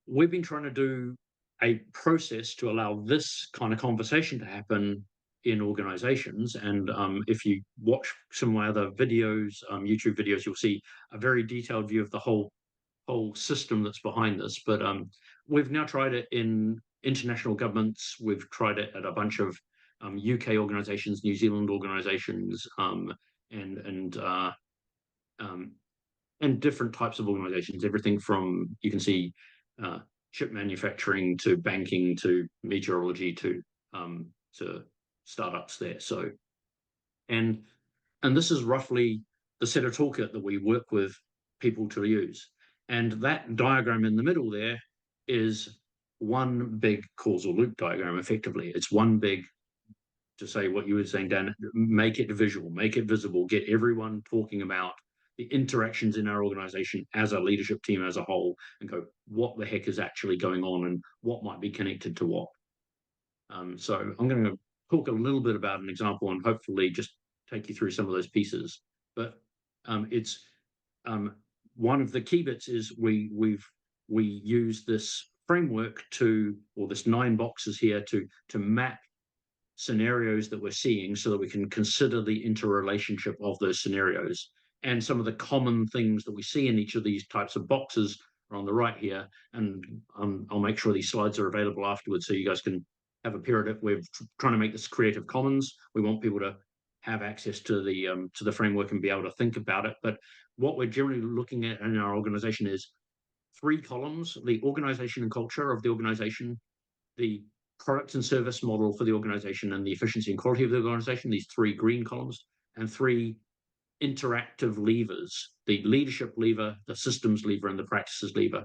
we've been trying to do a process to allow this kind of conversation to happen in organizations. And if you watch some of my other videos, YouTube videos, you'll see a very detailed view of the whole system that's behind this. But we've now tried it in international governments. We've tried it at a bunch of UK organizations, New Zealand organizations, and different types of organizations, everything from, you can see, chip manufacturing to banking to meteorology to startups there. So, and this is roughly the set of toolkit that we work with people to use. And that diagram in the middle there is one big causal loop diagram, effectively. It's one big, to say what you were saying, Dan, make it visual, make it visible, get everyone talking about the interactions in our organization as a leadership team as a whole, and go, what the heck is actually going on and what might be connected to what. So I'm going to talk a little bit about an example and hopefully just take you through some of those pieces. But it's one of the key bits is we use this framework or this 9 boxes here to map scenarios that we're seeing, so that we can consider the interrelationship of those scenarios. And some of the common things that we see in each of these types of boxes are on the right here. And I'll make sure these slides are available afterwards so you guys can have a period. We're trying to make this Creative Commons. We want people to have access to the framework and be able to think about it. But what we're generally looking at in our organization is 3 columns: the organization and culture of the organization, the product and service model for the organization, and the efficiency and quality of the organization, these 3 green columns, and 3 interactive levers: the leadership lever, the systems lever, and the practices lever.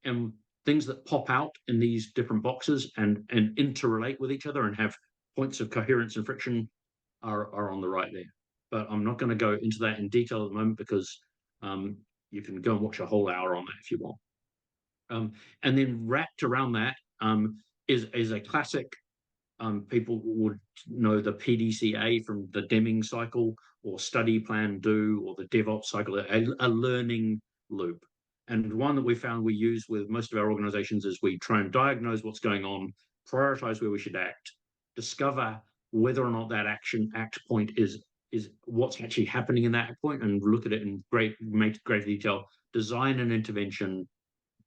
And things that pop out in these different boxes and interrelate with each other and have points of coherence and friction are on the right there. But I'm not going to go into that in detail at the moment, because you can go and watch a whole hour on that if you want. And then wrapped around that is a classic. People would know the PDCA from the Deming cycle, or study, plan, do, or the DevOps cycle, a learning loop. And one that we found we use with most of our organizations is we try and diagnose what's going on, prioritize where we should act, discover whether or not that act point is what's actually happening in that point, and look at it in great detail, design an intervention,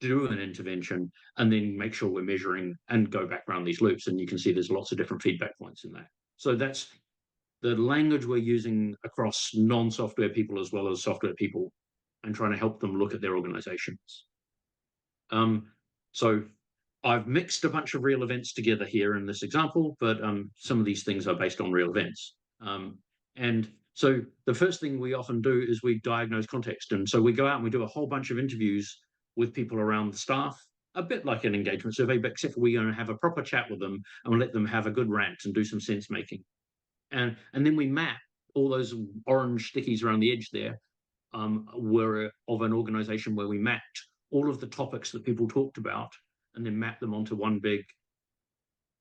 do an intervention, and then make sure we're measuring and go back around these loops. And you can see there's lots of different feedback points in that. So that's the language we're using across non-software people as well as software people, and trying to help them look at their organizations. So I've mixed a bunch of real events together here in this example, but some of these things are based on real events. And so the first thing we often do is we diagnose context. And so we go out and we do a whole bunch of interviews with people around the staff, a bit like an engagement survey, but except we're going to have a proper chat with them and we'll let them have a good rant and do some sense making. And then we map all those orange stickies around the edge there, were of an organization where we mapped all of the topics that people talked about and then mapped them onto one big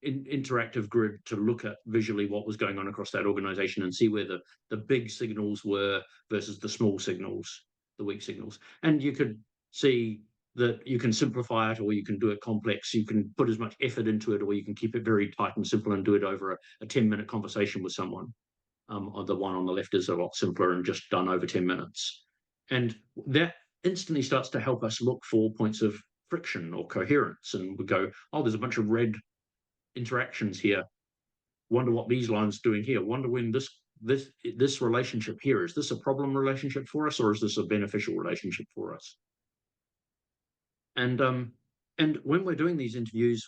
interactive grid to look at visually what was going on across that organization and see where the big signals were versus the small signals, the weak signals. And you could see that you can simplify it or you can do it complex. You can put as much effort into it or you can keep it very tight and simple and do it over a 10-minute conversation with someone. The one on the left is a lot simpler and just done over 10 minutes. And that instantly starts to help us look for points of friction or coherence. And we go, oh, there's a bunch of red interactions here. Wonder what these lines are doing here. Wonder when this relationship here, is this a problem relationship for us or is this a beneficial relationship for us? And when we're doing these interviews,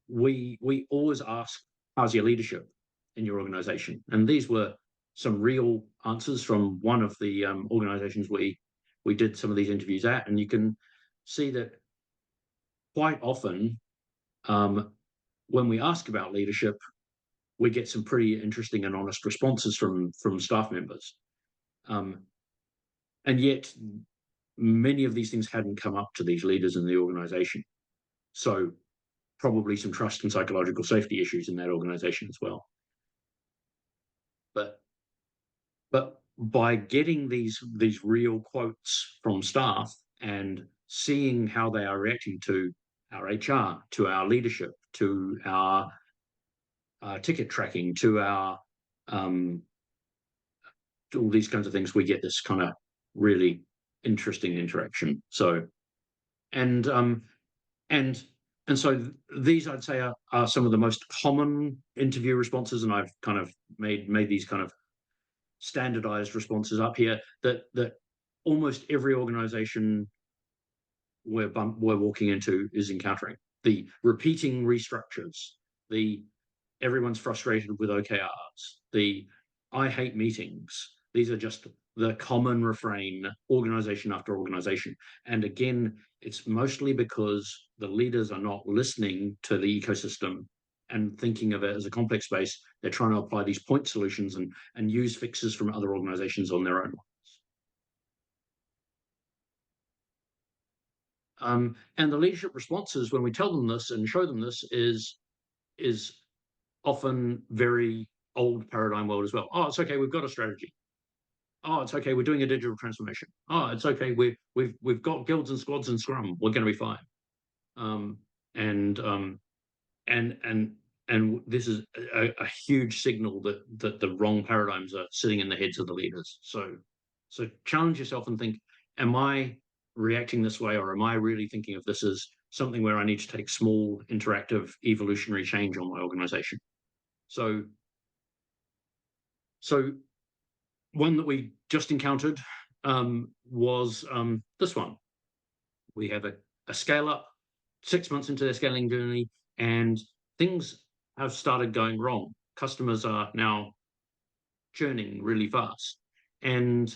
we always ask, how's your leadership in your organization? And these were some real answers from one of the organizations we did some of these interviews at, and you can see that quite often when we ask about leadership, we get some pretty interesting and honest responses from staff members. And yet many of these things hadn't come up to these leaders in the organization. So probably some trust and psychological safety issues in that organization as well. But by getting these real quotes from staff and seeing how they are reacting to our HR, to our leadership, to our ticket tracking, to our to all these kinds of things, we get this kind of really interesting interaction. So, and so these, I'd say, are some of the most common interview responses, and I've kind of made these kind of standardized responses up here that almost every organization we're walking into is encountering. The repeating restructures, the everyone's frustrated with OKRs, the I hate meetings. These are just the common refrain, organization after organization. And again, it's mostly because the leaders are not listening to the ecosystem and thinking of it as a complex space. They're trying to apply these point solutions and use fixes from other organizations on their own. And the leadership responses, when we tell them this and show them this, is often very old paradigm world as well. Oh, it's okay, we've got a strategy. Oh, it's okay, we're doing a digital transformation. Oh, it's okay, we've got guilds and squads and Scrum. We're going to be fine. And this is a huge signal that the wrong paradigms are sitting in the heads of the leaders. So challenge yourself and think, am I reacting this way, or am I really thinking of this as something where I need to take small, interactive, evolutionary change on my organization? So one that we just encountered was this one. We have a scale up 6 months into their scaling journey, and things have started going wrong. Customers are now churning really fast, and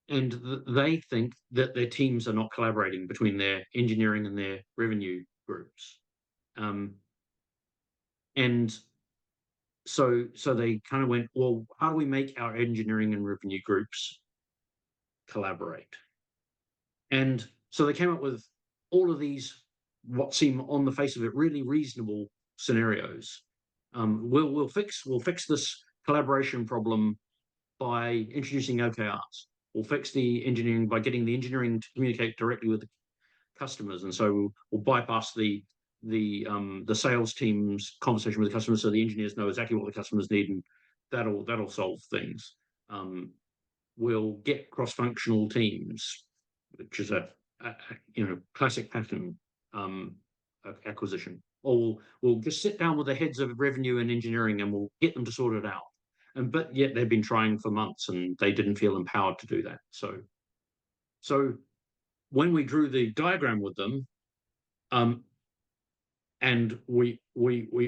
they think that their teams are not collaborating between their engineering and their revenue groups. And so they kind of went, well, how do we make our engineering and revenue groups collaborate? And so they came up with all of these, what seem on the face of it, really reasonable scenarios. We'll fix this collaboration problem by introducing OKRs. We'll fix the engineering by getting the engineering to communicate directly with the customers, and so we'll bypass the sales team's conversation with the customers, so the engineers know exactly what the customers need, and that'll solve things. We'll get cross-functional teams, which is a classic pattern acquisition. or we'll just sit down with the heads of revenue and engineering and we'll get them to sort it out. But yet they've been trying for months and they didn't feel empowered to do that. So when we drew the diagram with them, and we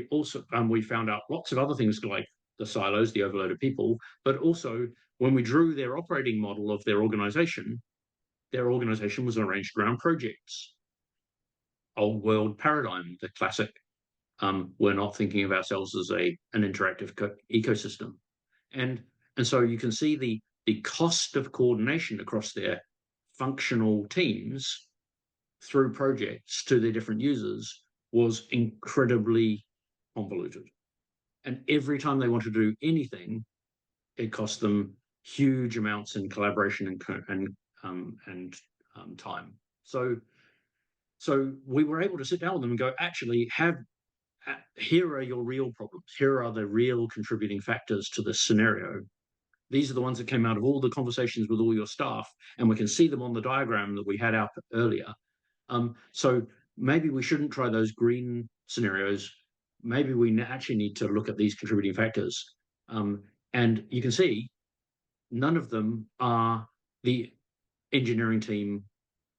also we found out lots of other things like the silos, the overloaded people, but also when we drew their operating model of their organization was arranged around projects. Old world paradigm, the classic. We're not thinking of ourselves as an interactive ecosystem, and so you can see the cost of coordination across their functional teams through projects to their different users was incredibly convoluted. And every time they wanted to do anything, it cost them huge amounts in collaboration and time. So we were able to sit down with them and go, actually, here are your real problems. Here are the real contributing factors to this scenario. These are the ones that came out of all the conversations with all your staff, and we can see them on the diagram that we had out earlier. So maybe we shouldn't try those green scenarios. Maybe we actually need to look at these contributing factors. And you can see none of them are the engineering team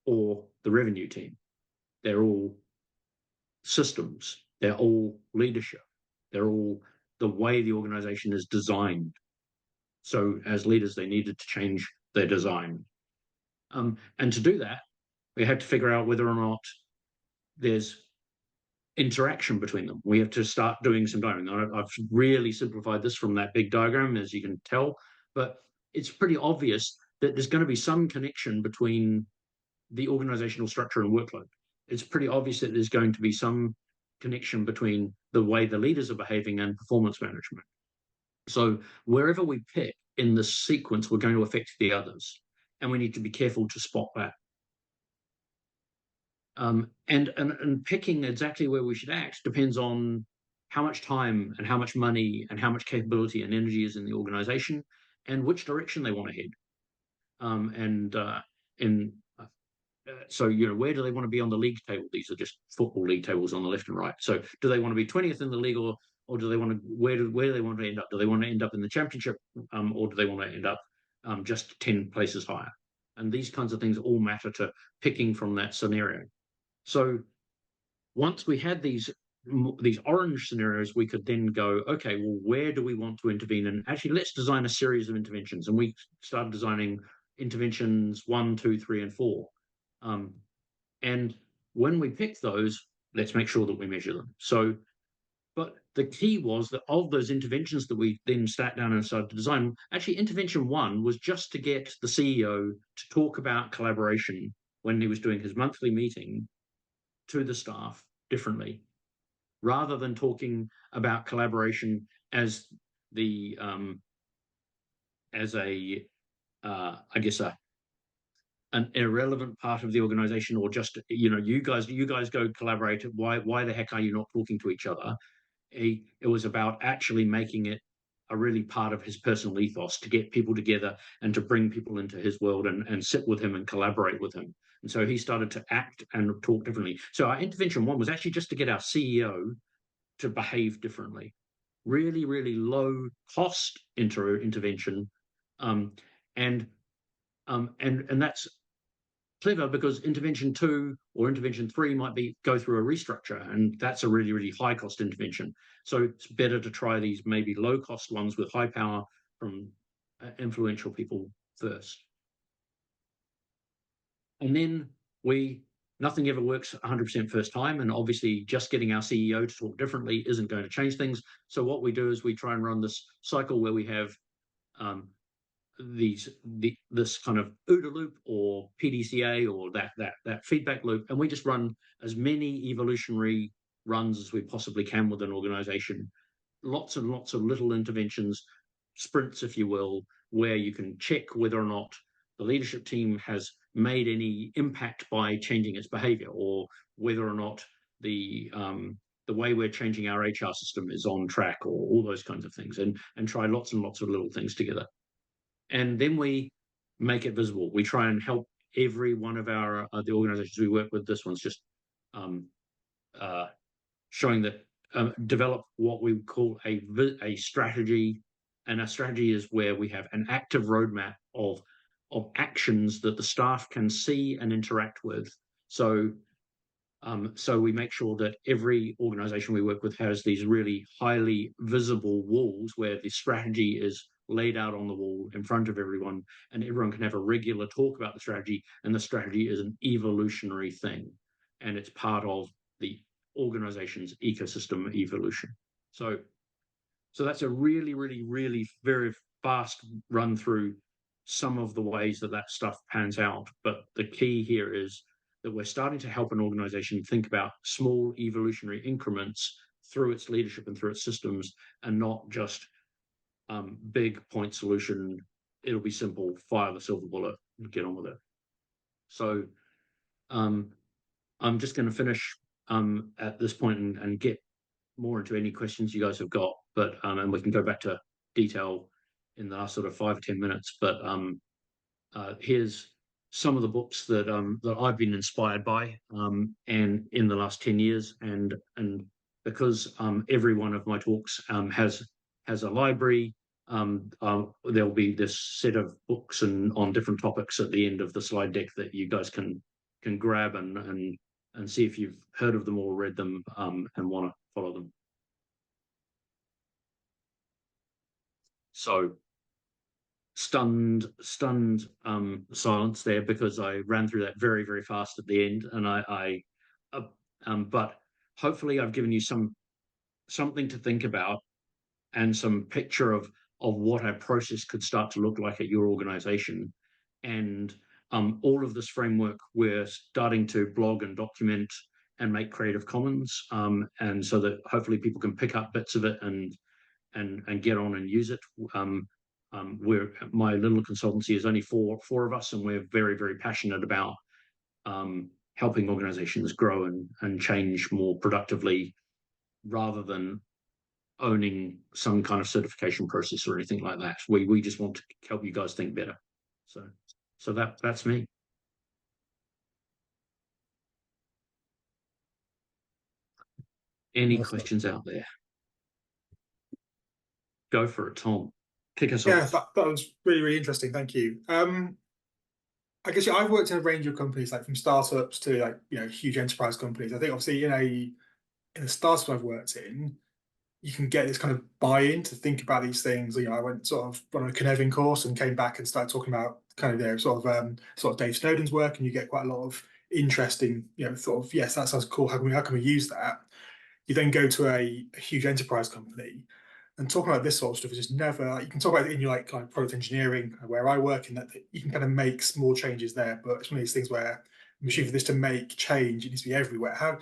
or the revenue team. They're all systems. They're all leadership. They're all the way the organization is designed. So as leaders, they needed to change their design. And to do that, we had to figure out whether or not there's interaction between them. We have to start doing some diagramming. I've really simplified this from that big diagram, as you can tell, but it's pretty obvious that there's going to be some connection between the organizational structure and workload. It's pretty obvious that there's going to be some connection between the way the leaders are behaving and performance management. So wherever we pick in the sequence, we're going to affect the others, and we need to be careful to spot that. And picking exactly where we should act depends on how much time and how much money and how much capability and energy is in the organization and which direction they want to head. So, where do they want to be on the league table? These are just football league tables on the left and right. So do they want to be 20th in the league, or do they want to, where do they want to end up? Do they want to end up in the championship, or do they want to end up just 10 places higher? And these kinds of things all matter to picking from that scenario. So once we had these orange scenarios, we could then go, okay, well, where do we want to intervene? And actually, let's design a series of interventions. And we started designing interventions 1, 2, 3, and 4. And when we pick those, let's make sure that we measure them. But the key was that of those interventions that we then sat down and started to design, actually intervention 1 was just to get the CEO to talk about collaboration when he was doing his monthly meeting to the staff differently, rather than talking about collaboration as an irrelevant part of the organization, or just, you guys go collaborate. Why the heck are you not talking to each other? It was about actually making it a really part of his personal ethos to get people together and to bring people into his world and sit with him and collaborate with him. And so he started to act and talk differently. So our intervention 1 was actually just to get our CEO to behave differently. Really, really low cost intervention. And that's clever, because intervention 2 or intervention 3 might go through a restructure, and that's a really, really high cost intervention. So it's better to try these maybe low cost ones with high power from influential people first. And then nothing ever works 100% first time, and obviously just getting our CEO to talk differently isn't going to change things. So what we do is we try and run this cycle where we have this kind of OODA loop or PDCA or that feedback loop, and we just run as many evolutionary runs as we possibly can with an organization. Lots and lots of little interventions, sprints, if you will, where you can check whether or not the leadership team has made any impact by changing its behavior, or whether or not the way we're changing our HR system is on track, or all those kinds of things, and try lots and lots of little things together. And then we make it visible. We try and help every one of the organizations we work with. This one's just showing that develop what we call a strategy, and a strategy is where we have an active roadmap of actions that the staff can see and interact with. So so we make sure that every organization we work with has these really highly visible walls where the strategy is laid out on the wall in front of everyone, and everyone can have a regular talk about the strategy, and the strategy is an evolutionary thing, and it's part of the organization's ecosystem evolution. So that's a really, really, really very fast run through some of the ways that that stuff pans out. But the key here is that we're starting to help an organization think about small evolutionary increments through its leadership and through its systems, and not just big point solution. It'll be simple, fire the silver bullet, and get on with it. So I'm just going to finish at this point and get more into any questions you guys have got, but and we can go back to detail in the last sort of 5 or 10 minutes. But here's some of the books that that I've been inspired by, and in the last 10 years, and because every one of my talks has a library, there'll be this set of books and on different topics at the end of the slide deck that you guys can grab and see if you've heard of them or read them, and want to follow them. So stunned silence there, because I ran through that very, very fast at the end, and but hopefully I've given you something to think about and some picture of what a process could start to look like at your organization. And all of this framework we're starting to blog and document and make Creative Commons, and so that hopefully people can pick up bits of it and get on and use it. My little consultancy is only four of us, and we're very, very passionate about helping organizations grow and change more productively, rather than owning some kind of certification process or anything like that. We just want to help you guys think better. So that's me. Any Awesome. questions out there? Go for it, Tom. Kick us Yeah, off. that was really, really interesting. Thank you. I guess I've worked in a range of companies, like from startups to like huge enterprise companies. I think obviously in the startup I've worked in, you can get this kind of buy-in to think about these things. I went sort of on a Conneving course and came back and started talking about kind of their sort of Dave Snowden's work, and you get quite a lot of interesting, sort of, yes, that sounds cool. How can we use that? You then go to a huge enterprise company, and talking about this sort of stuff is just never, like, you can talk about it in your like product engineering, where I work, in that you can kind of make small changes there, but it's one of these things where I'm sure for this to make change, it needs to be everywhere. Have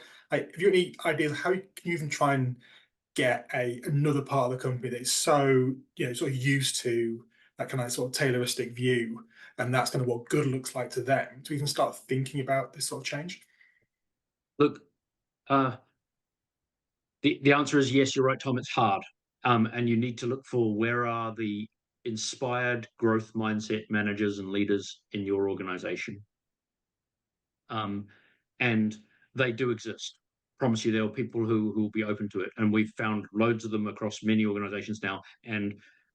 you any ideas how can you even try and get another part of the company that is so sort of used to that kind of sort of Tayloristic view, and that's kind of what good looks like to them, to even start thinking about this sort of change? Look, the answer is yes, you're right, Tom. It's hard, and you need to look for where are the inspired growth mindset managers and leaders in your organization, and they do exist. Promise you, there are people who will be open to it, and we've found loads of them across many organizations now.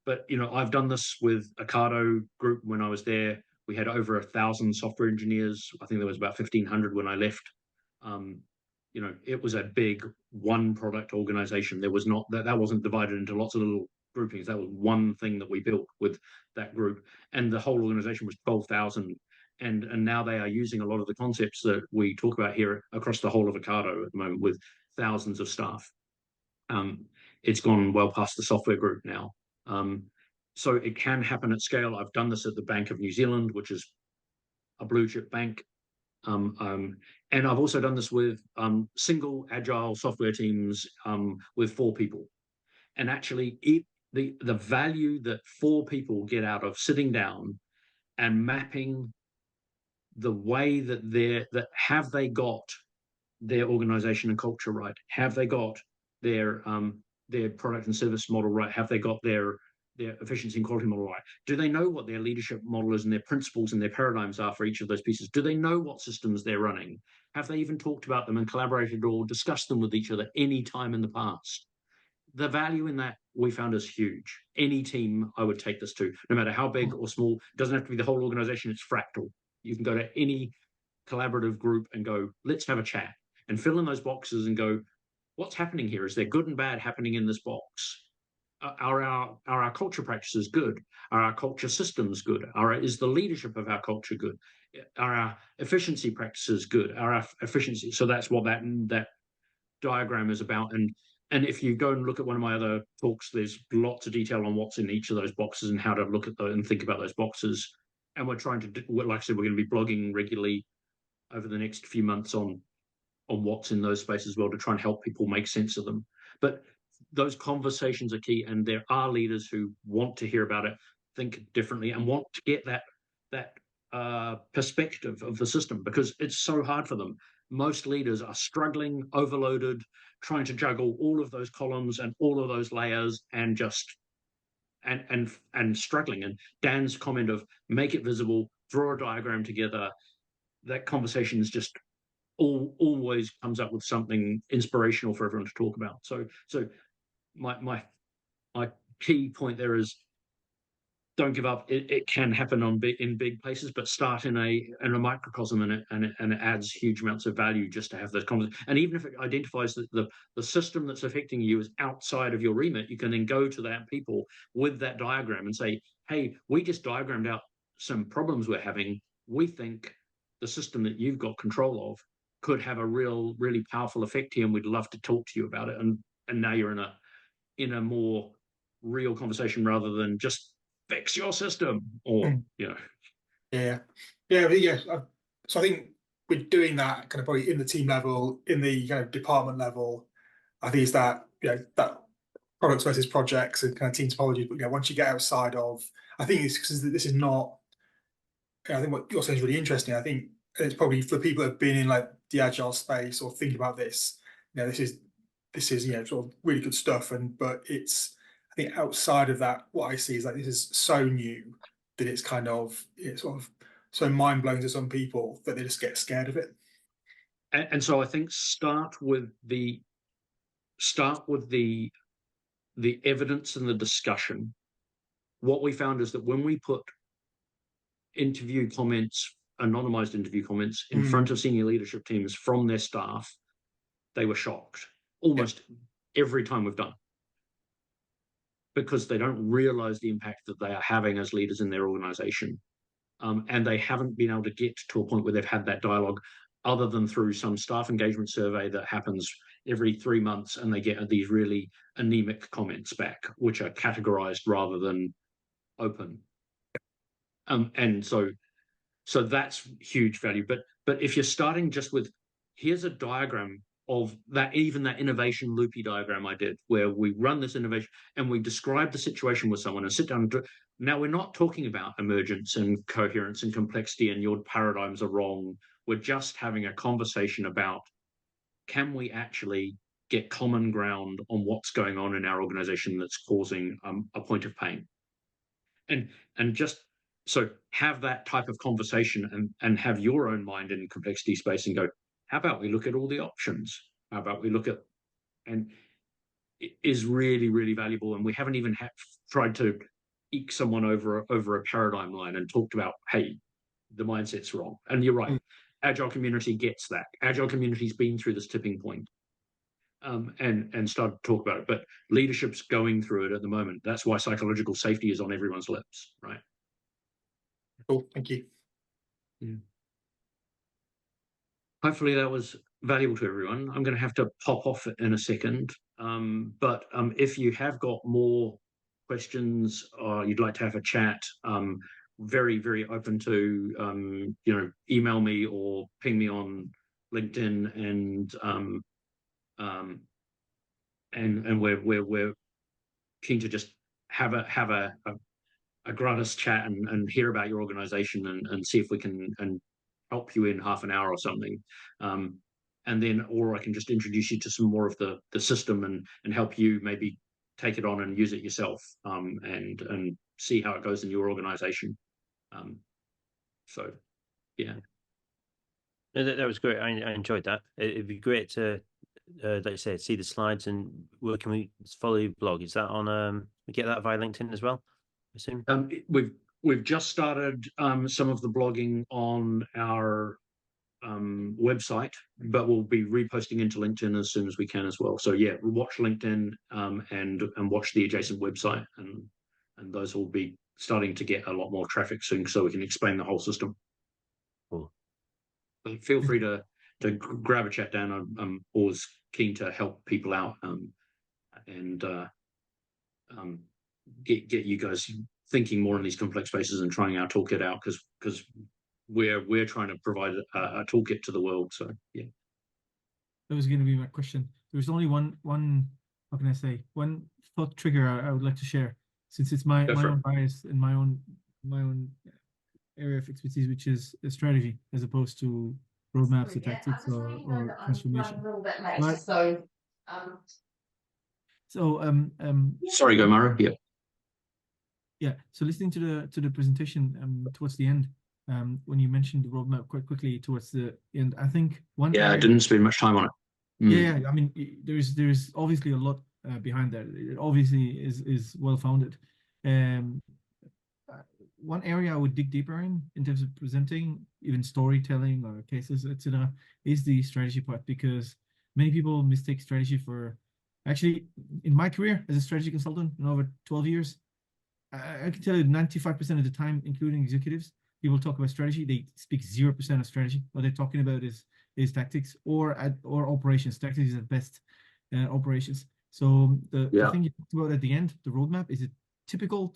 But I've done this with Ocado Group. When I was there, we had over 1,000 software engineers. I think there was about 1,500 when I left. It was a big one product organization. There was not that wasn't divided into lots of little groupings. That was one thing that we built with that group, and the whole organization was 12,000. And now they are using a lot of the concepts that we talk about here across the whole of Ocado at the moment, with thousands of staff. It's gone well past the software group now. So it can happen at scale. I've done this at the Bank of New Zealand, which is a blue chip bank. And I've also done this with single agile software teams with 4 people. And actually, the value that 4 people get out of sitting down and mapping the way that have they got their organization and culture right? Have they got their product and service model right? Have they got their their efficiency and quality model are? Do they know what their leadership model is and their principles and their paradigms are for each of those pieces? Do they know what systems they're running? Have they even talked about them and collaborated or discussed them with each other any time in the past? The value in that we found is huge. Any team I would take this to, no matter how big or small, it doesn't have to be the whole organization, it's fractal. You can go to any collaborative group and go, let's have a chat, and fill in those boxes and go, what's happening here? Is there good and bad happening in this box? Are our culture practices good? Are our culture systems good? Is the leadership of our culture good? Are our efficiency practices good? Are our efficiency? So that's what that diagram is about. And if you go and look at one of my other talks, there's lots of detail on what's in each of those boxes and how to look at those and think about those boxes. And we're trying to do, like I said, we're going to be blogging regularly over the next few months on what's in those spaces as well, to try and help people make sense of them. But those conversations are key, and there are leaders who want to hear about it, think differently, and want to get that perspective of the system, because it's so hard for them. Most leaders are struggling, overloaded, trying to juggle all of those columns and all of those layers, and just and struggling. And Dan's comment of make it visible, draw a diagram together, that conversation is just always comes up with something inspirational for everyone to talk about. So my key point there is, don't give up. It can happen in big places, but start in a microcosm, and it adds huge amounts of value just to have those conversations. And even if it identifies that the system that's affecting you is outside of your remit, you can then go to that people with that diagram and say, hey, we just diagrammed out some problems we're having. We think the system that you've got control of could have a really powerful effect here, and we'd love to talk to you about it. And now you're in a more real conversation rather than just fix your system, or Yeah. So I think we're doing that kind of probably in the team level, in the kind of department level. I think it's that that products versus projects and kind of team topology. But once you get outside of, I think it's because this is not. I think what you're saying is really interesting. I think it's probably for people that have been in like the agile space or thinking about this. This is sort of really good stuff. But it's, I think outside of that, what I see is like this is so new that it's kind of sort of so mind blowing to some people that they just get scared of it. And so I think start with the evidence and the discussion. What we found is that when we put interview comments, anonymized interview comments, in front of senior leadership teams from their staff, they were shocked almost every time we've done, because they don't realize the impact that they are having as leaders in their organization. And they haven't been able to get to a point where they've had that dialogue other than through some staff engagement survey that happens every 3 months, and they get these really anemic comments back, which are categorized rather than open. And so that's huge value. But if you're starting just with, here's a diagram of that, even that innovation loopy diagram I did, where we run this innovation and we describe the situation with someone and sit down and do it. Now, we're not talking about emergence and coherence and complexity and your paradigms are wrong. We're just having a conversation about, can we actually get common ground on what's going on in our organization that's causing a point of pain? And just so have that type of conversation and have your own mind in complexity space and go, how about we look at all the options? How about we look at, and it is really, really valuable. And we haven't even tried to eke someone over a paradigm line and talked about, hey, the mindset's wrong. And you're right. Agile community gets that. Agile community's been through this tipping point, and started to talk about it. But leadership's going through it at the moment. That's why psychological safety is on everyone's lips, right? Cool, thank you. Yeah. Hopefully that was valuable to everyone. I'm going to have to pop off in a second. But if you have got more questions or you'd like to have a chat, very, very open to, email me or ping me on LinkedIn, and we're keen to just have a gratis chat and hear about your organization and see if we can help you in half an hour or something. And then, or I can just introduce you to some more of the system and help you maybe take it on and use it yourself, and see how it goes in your organization. So yeah. No, that was great. I enjoyed that. It'd be great to, like I said, see the slides. And where can we follow your blog? Is that on? We get that via LinkedIn as well, I assume. We've just started some of the blogging on our website, but we'll be reposting into LinkedIn as soon as we can as well. So yeah, watch LinkedIn and watch the adjacent website, and those will be starting to get a lot more traffic soon, so we can explain the whole system. Cool. But feel free to grab a chat down. I'm always keen to help people out, and get you guys thinking more in these complex spaces and trying our toolkit out, because we're trying to provide a toolkit to the world. So yeah, that was going to be my question. There's only one how can I say, one thought trigger I would like to share, since it's my own bias and my own area of expertise, which is strategy as opposed to roadmaps or tactics or transformation. But, sorry, go Mara. Yeah. Yeah. So listening to the presentation towards the end, when you mentioned the roadmap quite quickly towards the end, I think one. Yeah, I didn't spend much time on it. Yeah, I mean, there's obviously a lot behind that. It obviously is well founded. One area I would dig deeper in terms of presenting, even storytelling or cases, etc., is the strategy part, because many people mistake strategy for. Actually, in my career as a strategy consultant in over 12 years, I can tell you 95% of the time, including executives, people talk about strategy. They speak 0% of strategy. What they're talking about is tactics or operations. Tactics is at best operations. So the thing you talked about at the end, the roadmap, is a typical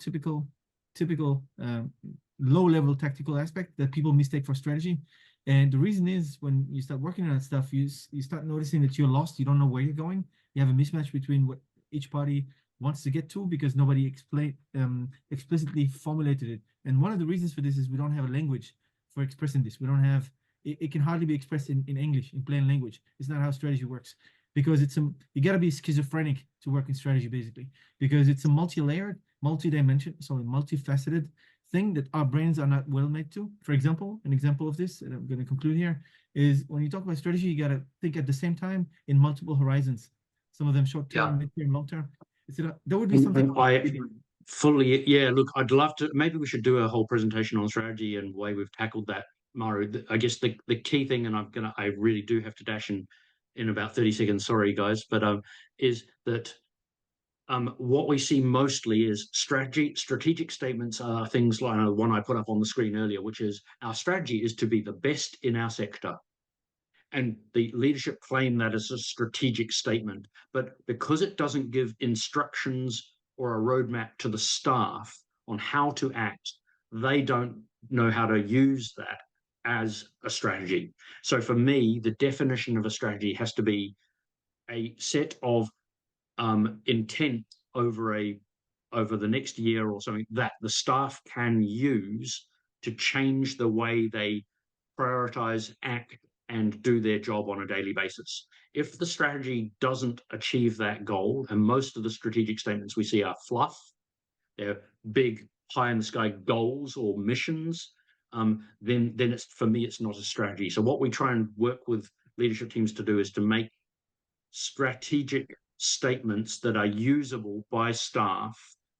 low-level tactical aspect that people mistake for strategy. And the reason is, when you start working on that stuff, you start noticing that you're lost. You don't know where you're going. You have a mismatch between what each party wants to get to, because nobody explicitly formulated it. And one of the reasons for this is we don't have a language for expressing this. We don't have it can hardly be expressed in English, in plain language. It's not how strategy works, because you got to be schizophrenic to work in strategy, basically, because it's a multi-layered, multifaceted thing that our brains are not well made to. For example, an example of this, and I'm going to conclude here, is when you talk about strategy, you got to think at the same time in multiple horizons. Some of them short term, mid-term, long term. There would be something. Fully, yeah. Look, I'd love to. Maybe we should do a whole presentation on strategy and the way we've tackled that, Maru. I guess the key thing, and I really do have to dash in about 30 seconds. Sorry, guys, but is that what we see mostly is strategic statements are things like the one I put up on the screen earlier, which is our strategy is to be the best in our sector. And the leadership claim that as a strategic statement, but because it doesn't give instructions or a roadmap to the staff on how to act, they don't know how to use that as a strategy. So for me, the definition of a strategy has to be a set of intent over the next year or something that the staff can use to change the way they prioritize, act, and do their job on a daily basis. If the strategy doesn't achieve that goal, and most of the strategic statements we see are fluff, they're big, pie in the sky goals or missions, then it's, for me, it's not a strategy. So what we try and work with leadership teams to do is to make strategic statements that are usable by staff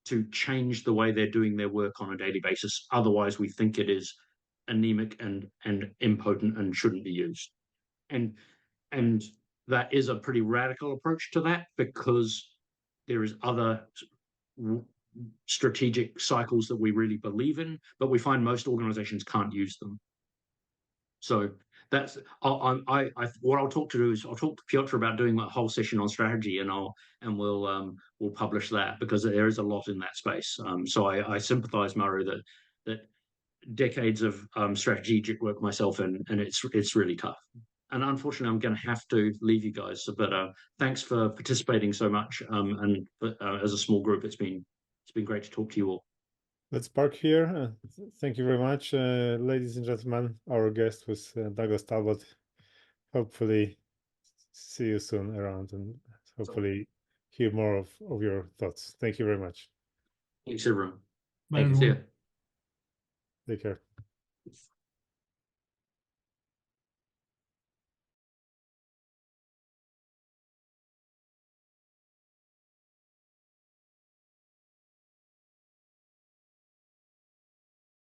to change the way they're doing their work on a daily basis. Otherwise, we think it is anemic and impotent and shouldn't be used. And that is a pretty radical approach to that, because there is other strategic cycles that we really believe in, but we find most organizations can't use them. So that's what I'll talk to Piotr about doing a whole session on strategy, and we'll publish that, because there is a lot in that space. So I sympathize, Maru, that decades of strategic work myself, and it's really tough. And unfortunately, I'm going to have to leave you guys. But thanks for participating so much. And as a small group, it's been great to talk to you all. Let's park here. Thank you very much, ladies and gentlemen. Our guest was Douglas Talbot. Hopefully, see you soon around, and hopefully hear more of your thoughts. Thank you very much. Thanks, everyone. Bye, Thank you. See everyone. ya. Take care.